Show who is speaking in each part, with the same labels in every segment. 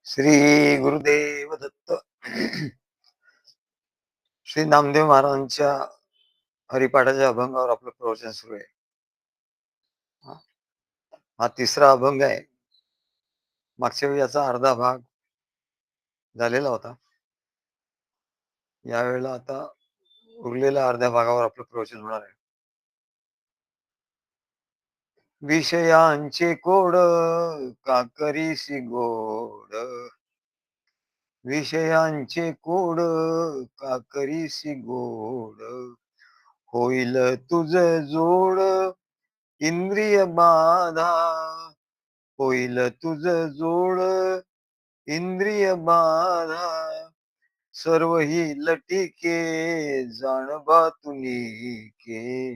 Speaker 1: श्री गुरुदेव दत्त. श्री नामदेव महाराजांच्या हरिपाठाच्या अभंगावर आपलं प्रवचन सुरू आहे. हा तिसरा अभंग आहे. मागच्या वेळी याचा अर्धा भाग झालेला होता. यावेळेला आता उरलेल्या अर्ध्या भागावर आपलं प्रवचन होणार आहे. विषयांचे कोड का करीसी गोड, विषयांचे कोड का करीसी गोड, होईल तुझ जोड इंद्रिय बाधा, होईल तुझ जोड इंद्रिय बाधा, सर्व ही लटिके जाणबा तुनिके,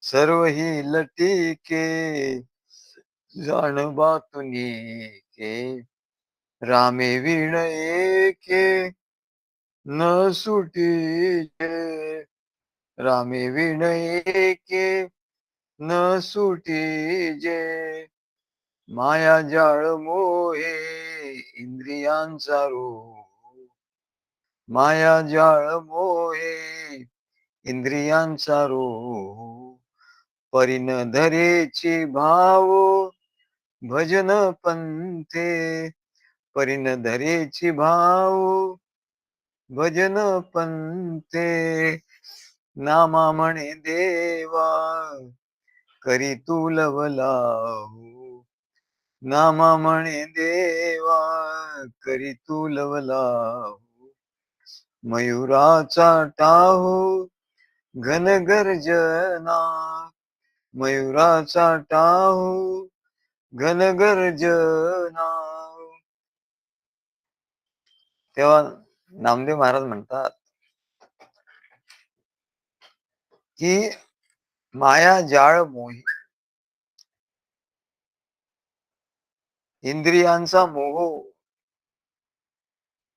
Speaker 1: सर्व ही लटिके जाणबा तुनिके, रामे विण एके न सुटीचे, रामे विण एके न सुटीजे, माया जाळ मोहे इंद्रियांचा रोग, माया जाळ मोहे इंद्रियांचा रोग, परिन धरेची भाव भजन पंथे, परिन धरेची भाव भजन पंथे, नामा म्हणे देवा करी तू लवलाहू, नामा म्हणे देवा करी तू लवलाहू, मयुराचा टाहू घन गर्जना, मयुराचा टाहू घन गर्जना. तेव्हा नामदेव महाराज म्हणतात की माया जाळ मोही, इंद्रियांचा मोह,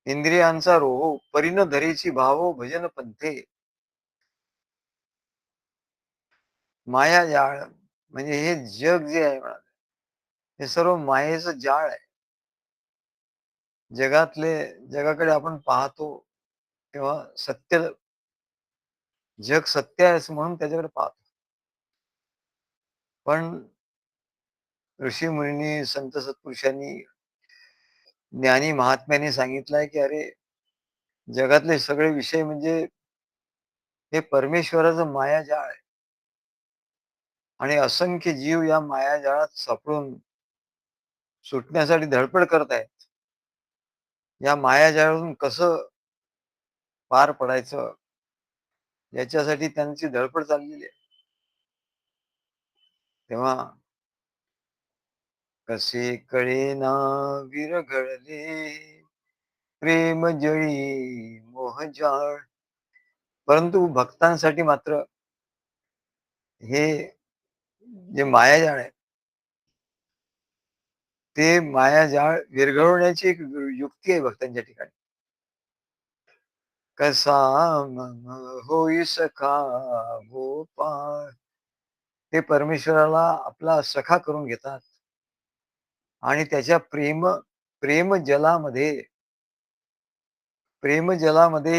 Speaker 1: इंद्रियांचा रोह, परिन धरेची भावो भजन पंथे. माया जाळ म्हणजे हे जग जे आहे म्हणा, हे सर्व मायेचं जाळ आहे. जगाकडे आपण पाहतो तेव्हा जग सत्य आहे असं म्हणून त्याच्याकडे पाहतो. पण ऋषी मुनी संत सत्पुरुषांनी ज्ञानी महात्म्याने सांगितलंय की अरे, जगातले सगळे विषय म्हणजे हे परमेश्वराचं मायाजाळ आहे आणि असंख्य जीव या मायाजाळात सापडून सुटण्यासाठी धडपड करत आहेत. या मायाजाळातून कसं पार पडायचं याच्यासाठी त्यांची धडपड चाललेली आहे. तेव्हा कसे कळेना विरघळले प्रेम जळी मोहजाळ, परंतु भक्तांसाठी मात्र हे जे मायाजाळ आहे ते मायाजाळ विरघळवण्याची एक युक्ती आहे भक्तांच्या ठिकाणी. कसा मम होई सखा गोपाळ, ते परमेश्वराला आपला सखा करून घेतात आणि त्याच्या प्रेम जलामध्ये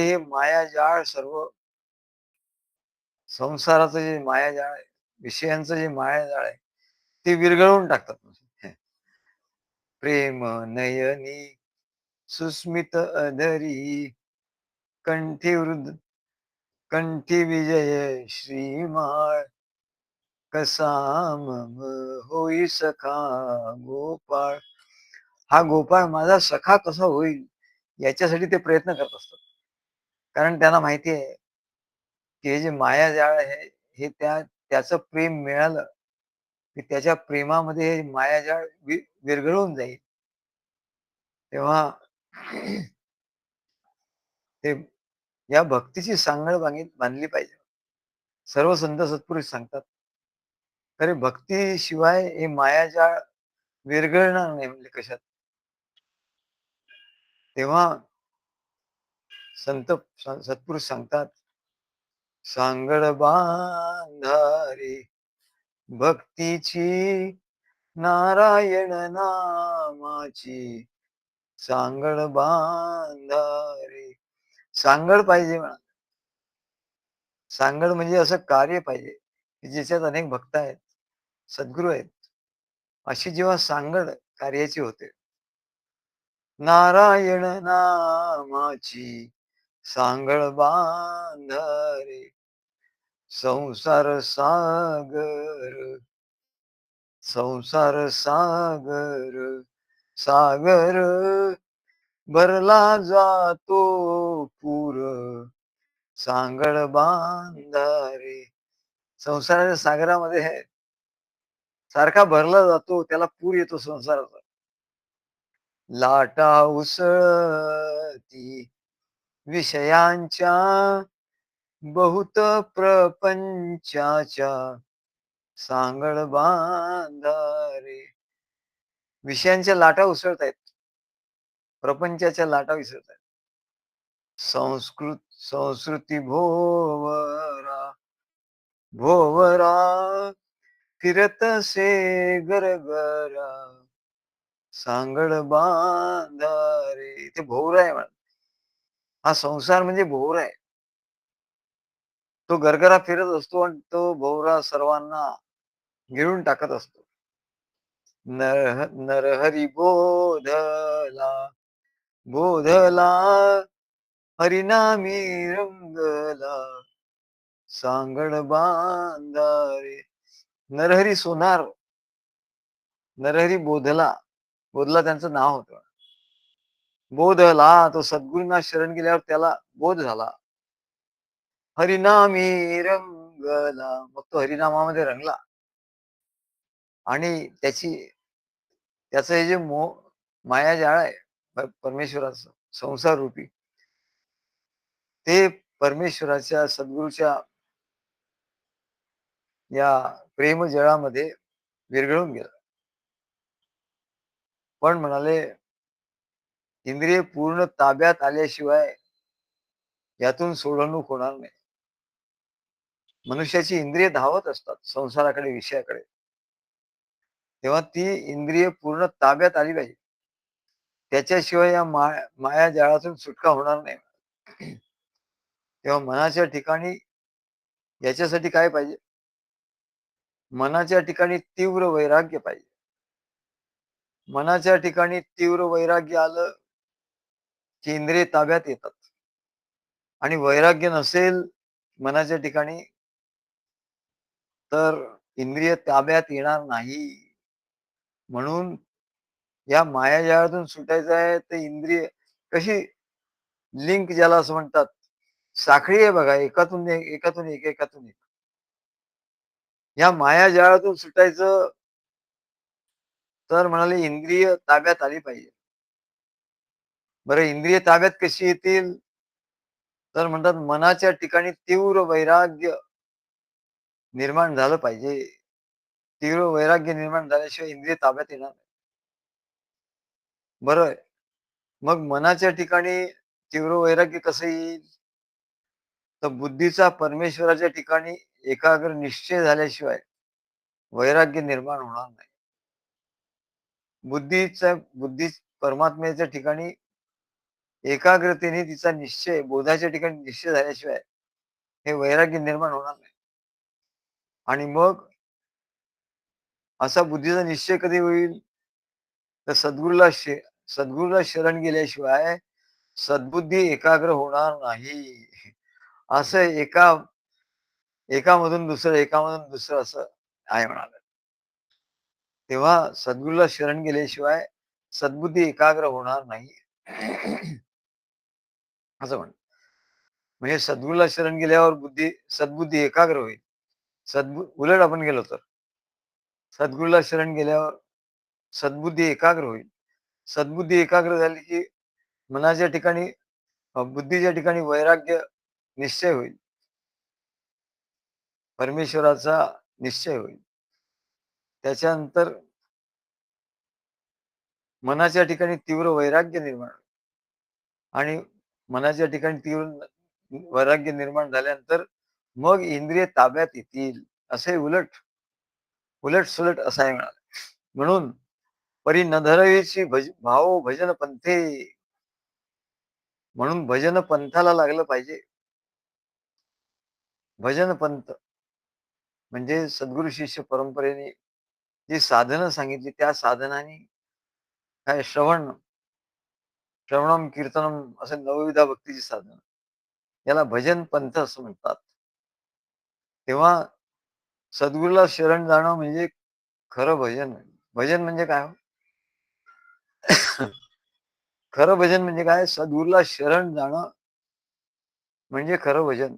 Speaker 1: हे मायाजाळ, सर्व संसाराचं जे मायाजाळ आहे, विषयांचं जे मायाजाळ आहे ते विरघळवून टाकतात. प्रेम नयनी सुस्मित अधरी, कंठी विजय श्रीमाळ, कसा मम होई सखा गोपाळ. हा गोपाळ माझा सखा कसा होईल याच्यासाठी ते प्रयत्न करत असतात. कारण त्यांना माहिती आहे की हे जे मायाजाळ आहे हे त्याचं प्रेम मिळालं की त्याच्या प्रेमामध्ये हे मायाजाळ विरघळून जाईल. तेव्हा ते या भक्तीची सांगड बांधली पाहिजे. सर्व संत सत्पुरुष सांगतात अरे, भक्तीशिवाय हे मायाजाळ विरघळणार नाही म्हणजे कशात. तेव्हा संत सत्पुरुष सांगतात, सांगड बांधारी भक्तीची नारायण नामाची, सांगड बांधा रे. सांगड पाहिजे म्हणा. सांगड म्हणजे असं कार्य पाहिजे, की ज्याच्यात अनेक भक्त आहेत, सद्गुरू आहेत. अशी जेव्हा सांगड कार्याची होते, नारायण नामाची सांगड बांधा रे. संसार सागर, संसार सागर, सागर भरला जातो पूर, सांगड बांधा रे. संसाराच्या सागरामध्ये सारखा भरला जातो, त्याला पूर येतो संसाराचा. लाटा उसळती विषयांच्या, बहुत प्रपंचाच्या, सांगड बांधा रे. विषयांच्या लाटा उसळतायत, प्रपंचाच्या लाटा विसरतायत. संस्कृती भोवरा, भोवरा फिरतसे गरगरा, सांगड बांधा रे. इथे भोवरा आहे म्हणा. हा संसार म्हणजे भोवरा आहे. तो गरगरा फिरत असतो आणि तो भोवरा सर्वांना गिळून टाकत असतो. नरहरी बोधला, बोधला हरिनामी रंगला, सांगड बांधा रे. नरहरी सोनार, नरहरी बोधला, बोधला त्यांचं नाव होतं. बोधला, तो सद्गुरूंना शरण गेल्यावर त्याला बोध झाला. हरिनामी रंगला, मग तो हरिनामामध्ये रंगला. आणि त्याचं हे जे मायाजाळ आहे परमेश्वराचं संसार रूपी, ते परमेश्वराच्या सद्गुरूच्या या प्रेमजळामध्ये विरघळून गेलं. पण म्हणाले, इंद्रिय पूर्ण ताब्यात आल्याशिवाय यातून सोडवणूक होणार नाही. मनुष्याची इंद्रिय धावत असतात संसाराकडे, विषयाकडे. तेव्हा ती इंद्रिय पूर्ण ताब्यात आली पाहिजे. त्याच्याशिवाय या मायाजाळातून सुटका होणार नाही. तेव्हा मनाच्या ठिकाणी याच्यासाठी काय पाहिजे? मनाच्या ठिकाणी तीव्र वैराग्य पाहिजे. मनाच्या ठिकाणी तीव्र वैराग्य आलं की इंद्रिय ताब्यात येतात. आणि वैराग्य नसेल मनाच्या ठिकाणी तर इंद्रिय ताब्यात येणार नाही. म्हणून या मायाजाळातून सुटायचं आहे तर इंद्रिय कशी लिंक ज्याला असं म्हणतात, साखळी आहे बघा, एकातून एक, एकातून एक, एकातून एक. या मायाजाळातून सुटायचं तर म्हणाले इंद्रिय ताब्यात आली पाहिजे. बरं, इंद्रिय ताब्यात कशी येतील? तर म्हणतात मनाच्या ठिकाणी तीव्र वैराग्य निर्माण झालं पाहिजे. तीव्र वैराग्य निर्माण झाल्याशिवाय इंद्रिय ताब्यात येणार नाही. बरं, मग मनाच्या ठिकाणी तीव्र वैराग्य कसं येईल? तर बुद्धीचा परमेश्वराच्या ठिकाणी एकाग्र निश्चय झाल्याशिवाय वैराग्य निर्माण होणार नाही. बुद्धी परमात्म्याच्या ठिकाणी एकाग्रतेने तिचा निश्चय, बोधाच्या ठिकाणी निश्चय झाल्याशिवाय हे वैराग्य निर्माण होणार नाही. आणि मग असा बुद्धीचा निश्चय कधी होईल? तर सद्गुरूला शरण गेल्याशिवाय सद्बुद्धी एकाग्र होणार नाही. असं एकामधून दुसरं, एकामधून दुसरं असं आहे म्हणाले. तेव्हा सद्गुरूला शरण गेल्याशिवाय सद्बुद्धी एकाग्र होणार नाही. असं म्हण. म्हणजे सद्गुरूला शरण गेल्यावर सद्बुद्धी एकाग्र होईल. उलट आपण गेलो तर सद्गुरूला शरण गेल्यावर सद्बुद्धी एकाग्र होईल. सद्बुद्धी एकाग्र झाली की मनाच्या ठिकाणी, बुद्धीच्या ठिकाणी वैराग्य निश्चय होईल. परमेश्वराचा निश्चय होईल. त्याच्यानंतर मनाच्या ठिकाणी तीव्र वैराग्य निर्माण होईल. आणि मनाच्या ठिकाणी तीव्र वैराग्य निर्माण झाल्यानंतर मग इंद्रिय ताब्यात येतील. असे उलट सुलट असं आहे म्हणाले. म्हणून परी न धरावीची भाऊ भजन पंथे. म्हणून भजन पंथाला लागलं पाहिजे. भजन पंथ म्हणजे सद्गुरू शिष्य परंपरेने जी साधनं सांगितली त्या साधनाने काय श्रवणम कीर्तनम असे नवविधा भक्तीची साधनं. याला भजन पंथ असं म्हणतात. तेव्हा सद्गुरूला शरण जाणं म्हणजे खरं भजन. भजन म्हणजे काय हो? खरं भजन म्हणजे काय? सद्गुरूला शरण जाणं म्हणजे खरं भजन.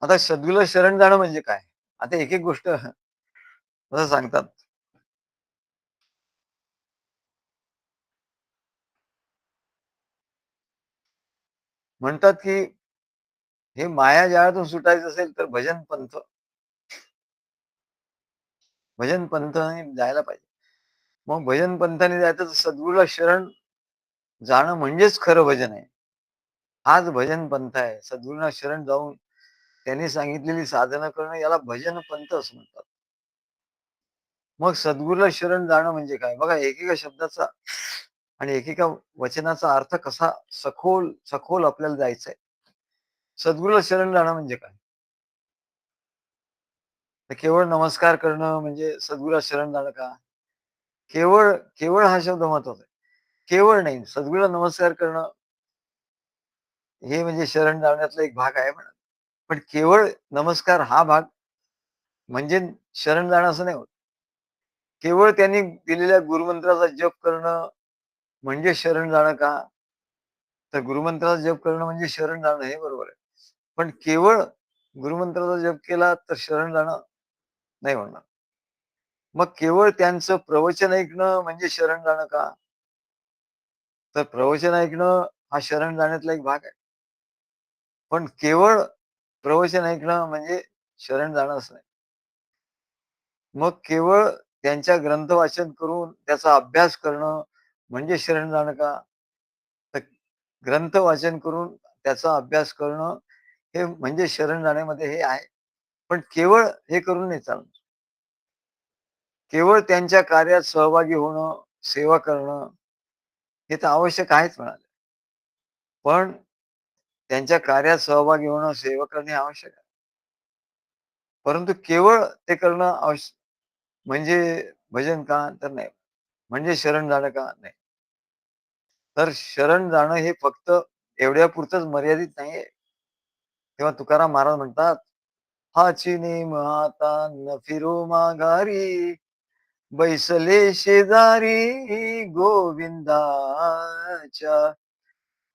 Speaker 1: आता सद्गुरूला शरण जाणं म्हणजे काय? आता एक गोष्ट असं सांगतात. म्हणतात की हे माया जाळातून सुटायचं असेल तर भजन पंथाने जायला पाहिजे. मग भजन पंथाने जायचं तर सद्गुरूला शरण जाणं म्हणजेच खरं भजन आहे. हाच भजन पंथ आहे. सद्गुरूंना शरण जाऊन त्यांनी सांगितलेली साधना करणं याला भजन पंथ असं म्हणतात. मग सद्गुरूला शरण जाणं म्हणजे काय? बघा एकेका शब्दाचा आणि एकेका वचनाचा अर्थ कसा सखोल सखोल आपल्याला जायचा आहे. सद्गुरूला शरण जाणं म्हणजे काय? तर केवळ नमस्कार करणं म्हणजे सद्गुरूला शरण जाणं का? केवळ केवळ हा शब्द महत्वाचा आहे. केवळ नाही. सद्गुरूला नमस्कार करणं हे म्हणजे शरण जाण्यातला एक भाग आहे म्हणा. पण केवळ नमस्कार हा भाग म्हणजे शरण जाणं असं नाही होत. केवळ त्यांनी दिलेल्या गुरुमंत्राचा जप करणं म्हणजे शरण जाणं का? तर गुरुमंत्राचा जप करणं म्हणजे शरण जाणं हे बरोबर आहे. पण केवळ गुरुमंत्राचा जप केला तर शरण जाणं नाही होणार. मग केवळ त्यांचं प्रवचन ऐकणं म्हणजे शरण जाणं का? तर प्रवचन ऐकणं हा शरण जाण्यातला एक भाग आहे. पण केवळ प्रवचन ऐकणं म्हणजे शरण जाणं असं नाही. मग केवळ त्यांच्या ग्रंथ वाचन करून त्याचा अभ्यास करणं म्हणजे शरण जाणं का? तर ग्रंथ वाचन करून त्याचा अभ्यास करणं हे म्हणजे शरण जाण्यामध्ये हे आहे. पण केवळ हे करून नाही चालणार. केवळ त्यांच्या कार्यात सहभागी होणं, सेवा करणं हे तर आवश्यक आहेच म्हणाले. पण त्यांच्या कार्यात सहभागी होणं, सेवा करणे आवश्यक आहे. परंतु केवळ ते करणं म्हणजे भजन का? तर नाही. म्हणजे शरण जाणं का? नाही. तर शरण जाणं हे फक्त एवढ्यापुरतंच मर्यादित नाहीये. तेव्हा तुकाराम महाराज म्हणतात, "हाची नेम आता न फिरो माघारी, बैसले शेजारी गोविंदाच्या.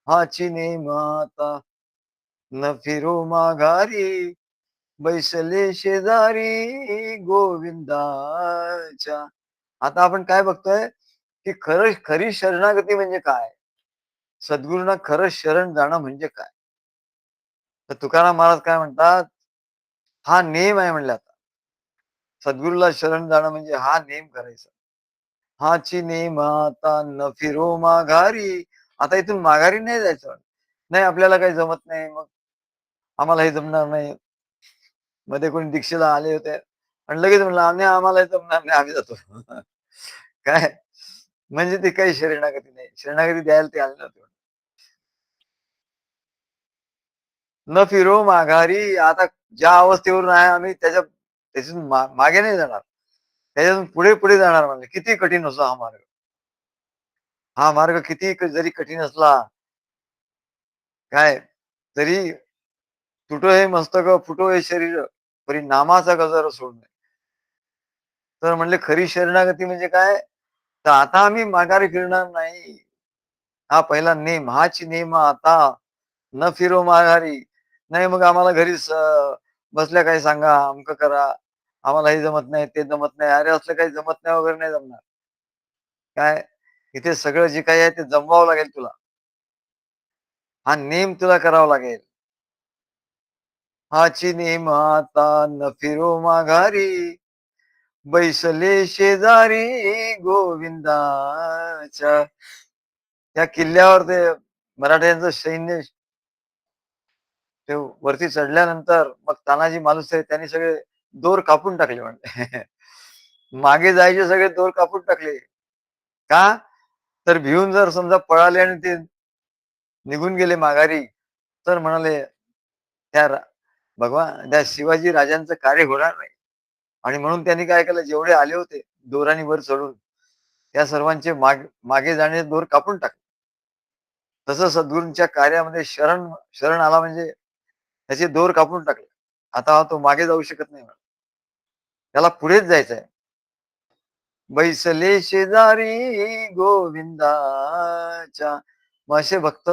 Speaker 1: हाची नेम आता न फिरो माघारी, बैसले शेजारी गोविंदाच्या." आता आपण काय बघतोय, की खरी शरणागती म्हणजे काय? सद्गुरूंना खरं शरण जाणं म्हणजे काय? तर तुकाराम महाराज काय म्हणतात, हा नेम आहे म्हणले आता. सद्गुरूला शरण जाणं म्हणजे हा नेम करायचा. हाची नेम आता न फिरो माघारी. आता इथून माघारी नाही जायचं. नाही आपल्याला काही जमत नाही, मग आम्हाला हे जमणार नाही. मध्ये कोणी दीक्षेला आले होते आणि लगेच म्हणलं, आम्हाला हे जमणार नाही, आम्ही जातो." काय? म्हणजे ते काही शरणागती नाही. शरणागती द्यायला ते आले नव्हते. न फिरो माघारी. आता ज्या अवस्थेवरून आहे आम्ही त्याच्यातून मागे नाही जाणार. त्याच्यातून पुढे जाणार म्हणजे किती कठीण असो हा मार्ग. हा मार्ग किती जरी कठीण असला, काय तरी तुटो हे मस्तक, फुटो हे शरीर, परी नामाचा गजर सोड नये. तर म्हणले खरी शरणागती म्हणजे काय? तर आता आम्ही माघारी फिरणार नाही. हा पहिला नेम. हाच नेम आता न फिरो माघारी. नाही मग आम्हाला घरीच बसल्या काही सांगा, अमकं करा. आम्हाला हे जमत नाही, ते जमत नाही. अरे असलं काही जमत नाही वगैरे नाही जमणार. काय? इथे सगळं जे काही आहे ते जमवावं लागेल तुला. हा नेम तुला करावा लागेल. हाची नेम आता न फिरो माघारी, बैसले शेजारी गोविंदाच्या. त्या किल्ल्यावर ते मराठ्यांचं सैन्य ते वरती चढल्यानंतर मग तानाजी मालुसरे त्यांनी सगळे दोर कापून टाकले म्हणले. मागे जायचे सगळे दोर कापून टाकले. का? तर भिवून जर समजा पळाले आणि ते निघून गेले माघारी, तर म्हणाले त्या भगवान त्या शिवाजी राजांचं कार्य होणार नाही. आणि म्हणून त्यांनी काय केलं, जेवढे आले होते दोराने वर चढून, त्या सर्वांचे मागे जाण्याचे दोर कापून टाकले. तसं सद्गुरूंच्या कार्यामध्ये शरण शरण आला म्हणजे त्याचे दोर कापून टाकले. आता तो मागे जाऊ शकत नाही. त्याला पुढेच जायचंय. बैसले शेजारी गोविंदाच्या. मग असे भक्त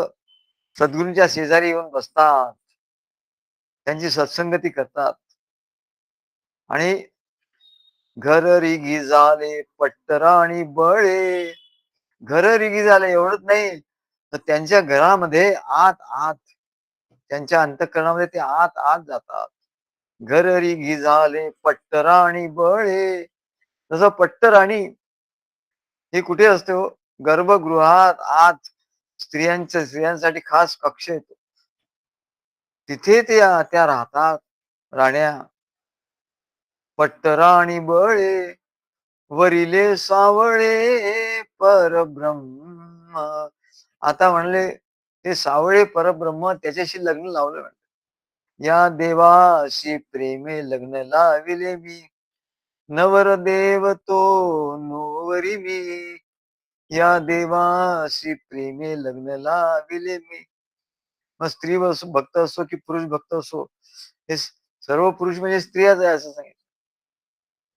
Speaker 1: सद्गुरूंच्या शेजारी येऊन बसतात. त्यांची सत्संगती करतात. आणि घर रिगी झाले पट्टराणी बळे. घर रिगी झाले एवढंच नाही, तर त्यांच्या घरामध्ये आत आत त्यांच्या अंतःकरणामध्ये ते आत आत जातात. घर रिगी झाले पट्टराणी बळे. तसं पट्टराणी हे कुठे असते हो? गर्भगृहात आत स्त्रियांसाठी खास कक्ष येतो. तिथे त्या राहतात राण्या. पट्टराणी बळे वरिले सावळे परब्रह्म. आता म्हणले ते सावळे परब्रह्म त्याच्याशी लग्न लावलं. या देवाशी प्रेमे लग्न लाविले मी. नवरदेव तो नोवरी मी. या देवाशी प्रेमे लग्न लाविले मी. मग स्त्री भक्त असो की पुरुष भक्त असो, हे सर्व पुरुष म्हणजे स्त्रियाच आहे असं सांगितलं.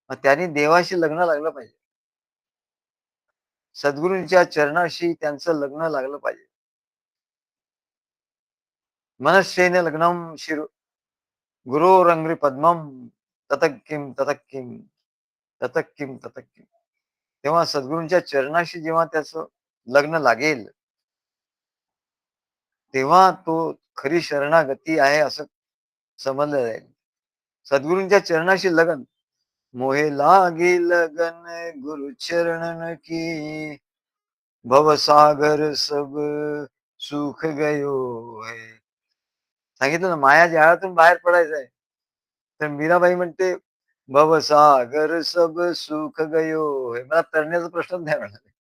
Speaker 1: मग त्यांनी देवाशी लग्न लागलं पाहिजे. सद्गुरूंच्या चरणाशी त्यांचं लग्न लागलं पाहिजे. मनश्चैन लग्नम शिरो गुरोरंग्री पद्मम ततः किम ततः किम ततः किम ततः किम. तेव्हा सद्गुरूंच्या चरणाशी जेव्हा त्याचं लग्न लागेल, तेव्हा तो खरी शरणागती आहे असं समजलं जाईल. सद्गुरूंच्या चरणाशी लगन. मोहे लागी लगन गुरु चरणन की. भवसागर सब सुख गयो है. सांगितलं ना, माया जाळातून बाहेर पडायचं आहे. तर मीराबाई म्हणते, भवसागर सब सुख गयो है. मला तरण्याचा प्रश्नच नाही म्हणाले.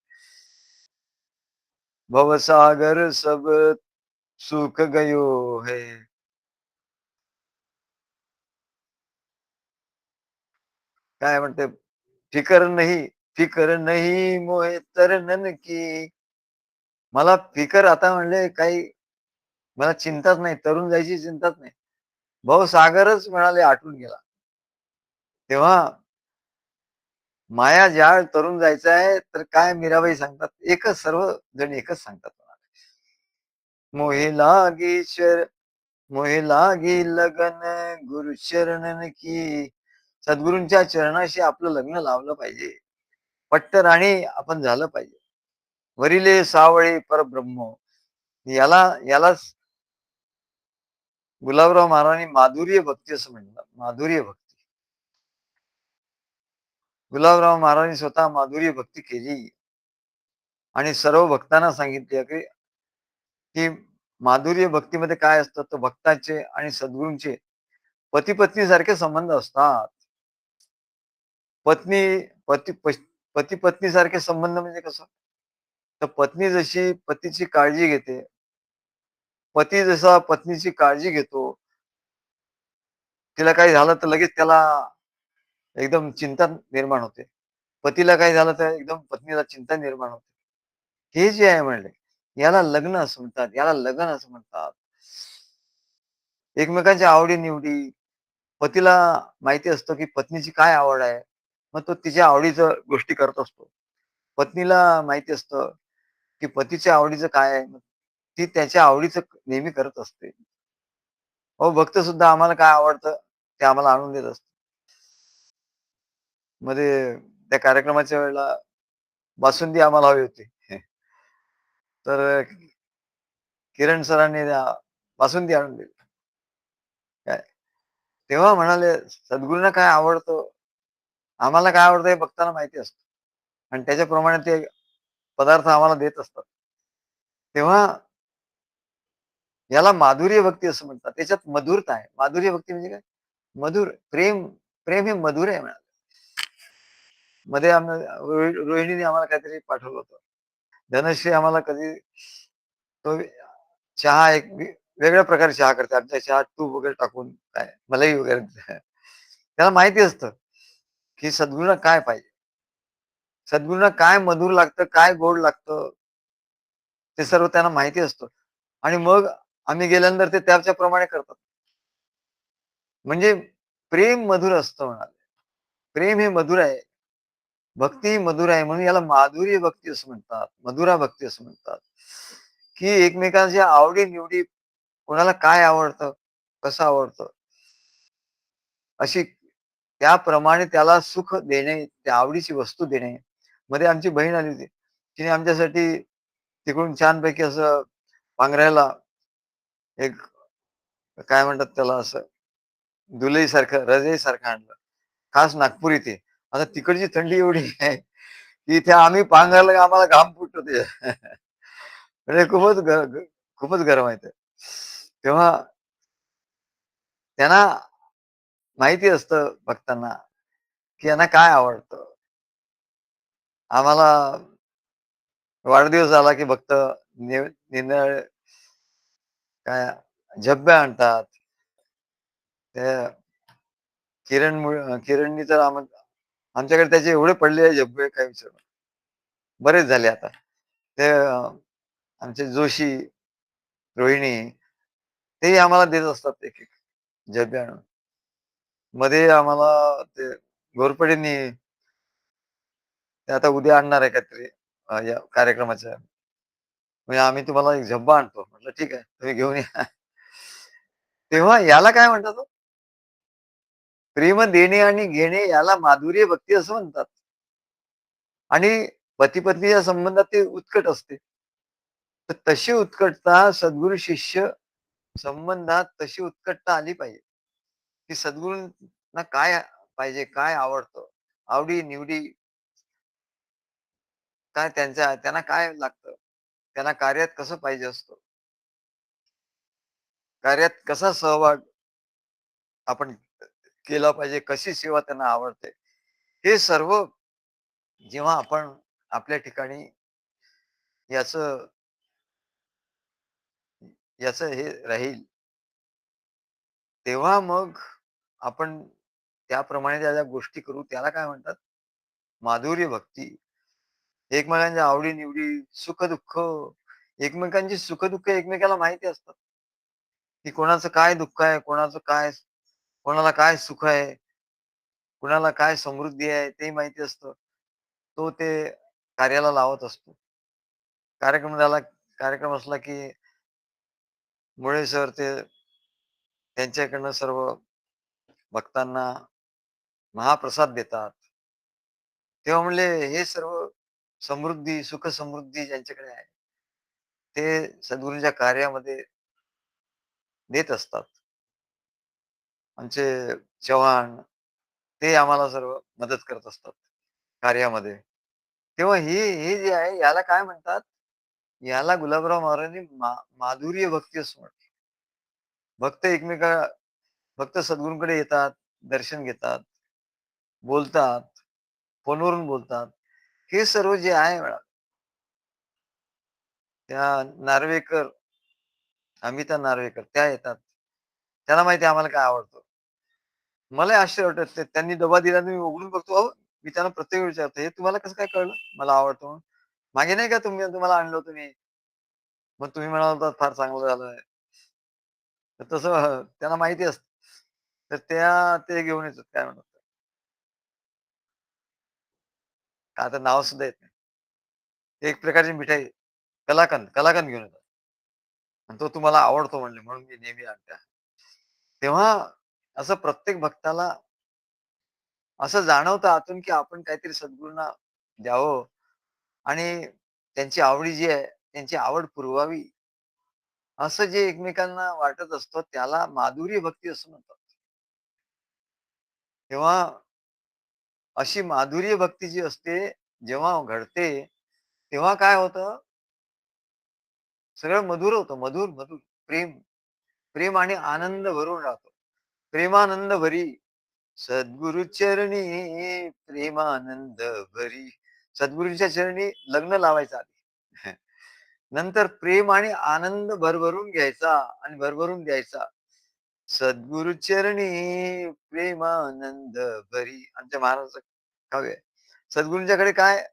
Speaker 1: भवसागर सब सुख गयो है. काय म्हणते, फिकर नाही मोहे तरनन की. मला फिकर आता म्हणले काही, मला चिंताच नाही, तरुण जायची चिंताच नाही. भवसागरच म्हणाले आटून गेला. तेव्हा माया जाळ तरुण जायचं आहे, तर काय मीराबाई सांगतात, एकच सर्व जण एकच सांगतात. मोहे लागी मोहे लागी लगन गुरु चरणन की. सद्गुरूंच्या चरणाशी आपलं लग्न लावलं पाहिजे. पट्ट राणी आपण झालं पाहिजे. वरिले सावळे परब्रह्म. यालाच गुलाबराव महाराजांनी माधुर्य भक्ती असं म्हणतात. माधुर्य भक्ती. गुलाबराव महाराजांनी स्वतः माधुर्य भक्ती केली आणि सर्व भक्तांना सांगितले की माधुर्य भक्तीमध्ये काय असतं, तर भक्ताचे आणि सद्गुरूंचे पती पत्नी सारखे संबंध असतात. पत्नी पती पत्नी सारखे संबंध म्हणजे कसं, तर पत्नी जशी पतीची काळजी घेते, पती जसा पत्नीची काळजी घेतो, तिला काही झालं तर लगेच त्याला एकदम चिंता निर्माण होते. पतीला काही झालं तर एकदम पत्नीला चिंता निर्माण होते. हे जे आहे म्हणले, याला लग्न असं म्हणतात, याला लगन असं म्हणतात. एकमेकांच्या आवडी-निवडी, पतीला माहिती असतं की पत्नीची काय आवड आहे. मग तो तिच्या आवडीचं गोष्टी करत असतो. पत्नीला माहिती असतं की पतीच्या आवडीचं काय आहे. ती त्याच्या आवडीचं नेहमी करत असते. अहो, भक्त सुद्धा आम्हाला काय आवडतं ते आम्हाला आणून देत असतात. मध्ये त्या कार्यक्रमाच्या वेळेला बासुंदी आम्हाला हवी होती. तर किरण सरांनी बासुंदी आणून दिली. काय तेव्हा म्हणाले, "सद्गुरूंना काय आवडतं, आम्हाला काय आवडतं हे भक्तांना माहिती असतं आणि त्याच्याप्रमाणे ते पदार्थ आम्हाला देत असतात." तेव्हा याला माधुर्य भक्ती असं म्हणतात. त्याच्यात मधुरता आहे. माधुर्य भक्ती म्हणजे काय? मधुर प्रेम, प्रेम हे मधुर आहे म्हणाले. मध्ये रोहिणीने आम्हाला काहीतरी पाठवलं होतं. धनश्री आम्हाला कधी तो चहा एक वेगळ्या प्रकारे चहा करते. आमच्या चहात तूप वगैरे टाकून काय मलाई वगैरे त्याला माहिती असतं, की सद्गुरूंना काय पाहिजे. सद्गुरूंना काय मधुर लागतं, काय गोड लागतं, ते सर्व त्यांना माहिती असतं. आणि मग आम्ही गेल्यानंतर ते त्याच्याप्रमाणे करतात. म्हणजे प्रेम मधुर असतं म्हणाले. प्रेम हे मधुर आहे. भक्ती ही मधुर आहे म्हणून याला माधुर्य भक्ती असं म्हणतात. मधुरा भक्ती असं म्हणतात, की एकमेकांच्या आवडी-निवडी कोणाला काय आवडतं, कसं आवडतं, अशी त्याप्रमाणे त्याला सुख देणे, त्या आवडीची वस्तू देणे. मध्ये आमची बहीण आली होती. तिने आमच्यासाठी तिकडून छानपैकी असं पांघरायला एक काय म्हणतात त्याला असं दुलईसारखं, रजईसारखं आणलं. खास नागपूर इथे. आता तिकडची थंडी एवढी आहे, की इथे आम्ही पांघरलं आम्हाला घाम फुटतो ते. म्हणजे खूपच गरम आहे ते. तेव्हा त्यांना माहिती असतं भक्तांना, की यांना काय आवडतं. आम्हाला वाढदिवस झाला, की भक्त निरनिराळे काय झब्ब्या आणतात. त्या किरणनी तर आमच्याकडे त्याचे एवढे पडलेले झब्बे काय विचारू नका. बरेच झाले आता. ते आमचे जोशी, रोहिणी तेही आम्हाला देत असतात एक-एक झब्बे आणून. मध्ये आम्हाला ते घोरपडेंनी ते आता उद्या आणणार आहे काहीतरी या कार्यक्रमाच्या. म्हणजे आम्ही तुम्हाला एक झब्बा आणतो. म्हटलं ठीक आहे, तुम्ही घेऊन या. तेव्हा याला काय म्हणतात हो? प्रेम देणे आणि घेणे याला माधुर्य भक्ती असं म्हणतात. आणि पती-पत्नीच्या संबंधात ते उत्कट असते. तर तशी उत्कटता सद्गुरू शिष्य संबंधात तशी उत्कटता आली पाहिजे, की सद्गुरूंना काय पाहिजे, काय आवडतं, आवडी-निवडी काय त्यांना काय लागतं, त्यांना कार्यात कसं पाहिजे असतं, कार्यात कसा सहभाग आपण केला पाहिजे, कशी सेवा त्यांना आवडते. हे सर्व जेव्हा आपण आपल्या ठिकाणी याचं याचं हे राहील, तेव्हा मग आपण त्याप्रमाणे त्या ज्या गोष्टी करू त्याला काय म्हणतात? माधुर्य भक्ती. एकमेकांच्या आवडी-निवडी, सुख-दुःख, एकमेकांची सुख-दुःख एकमेकाला माहिती असतात, की कोणाचं काय दुःख आहे, कोणाला काय सुख आहे, कुणाला काय समृद्धी आहे ते माहिती असतं. तो ते कार्याला लावत असतो. कार्यक्रम झाला कार्यक्रम असला की मुळे सर ते त्यांच्याकडनं सर्व भक्तांना महाप्रसाद देतात. तेव्हा म्हणले हे सर्व समृद्धी, सुख-समृद्धी ज्यांच्याकडे आहे, ते सद्गुरूंच्या कार्यामध्ये देत असतात. आमचे चव्हाण ते आम्हाला सर्व मदत करत असतात कार्यामध्ये. तेव्हा हे जे आहे याला काय म्हणतात? याला गुलाबराव महाराजांनी माधुर्य भक्ती असं म्हटलं. भक्त एकमेका भक्त सद्गुरूंकडे येतात, दर्शन घेतात, बोलतात, फोनवरून बोलतात. हे सर्व जे आहे ना, त्या नार्वेकर, अमिता नार्वेकर त्या येतात. त्यांना माहिती आहे आम्हाला काय आवडतं. मलाही आश्चर्य वाटतं त्यांनी डबा दिला आणि मी उघडून बघतो, अहो, मी त्यांना प्रत्येक वेळी विचारतो, "हे तुम्हाला कसं काय कळलं? मला आवडतं म्हणून." मागे नाही का तुम्हाला आणलं होतं मी. मग तुम्ही म्हणाला होतात फार चांगलं झालंय. तर तसं त्यांना माहिती असतं. तर ते घेऊन येतात काय म्हणतात. आता नाव सुद्धा येत नाही. एक प्रकारची मिठाई कलाकंद घेऊन येतात. आणि तो तुम्हाला आवडतो म्हणले म्हणून मी नेहमी आणते. तेव्हा असं प्रत्येक भक्ताला असं जाणवतं आतून, की आपण काहीतरी सद्गुरूंना द्यावं आणि त्यांची आवडी जी आहे, त्यांची आवड पुरवावी. असं जे एकमेकांना वाटत असतं त्याला माधुर्य भक्ती असं म्हणतात. तेव्हा अशी माधुर्य भक्ती जी असते, जेव्हा घडते, तेव्हा काय होतं, सगळं मधुर होतं. मधुर, मधुर. प्रेम प्रेम आणि आनंद भरून राहतो. प्रेमानंद भरी सद्गुरु चरणी प्रेमानंद भरी. सद्गुरूंच्या चरणी लग्न लावायचं आधी. नंतर प्रेम आणि आनंद भरभरून घ्यायचा आणि भरभरून द्यायचा. सद्गुरु चरणी प्रेमानंद भरी. आमच्या महाराजाचं काव्य आहे. सद्गुरूंच्याकडे काय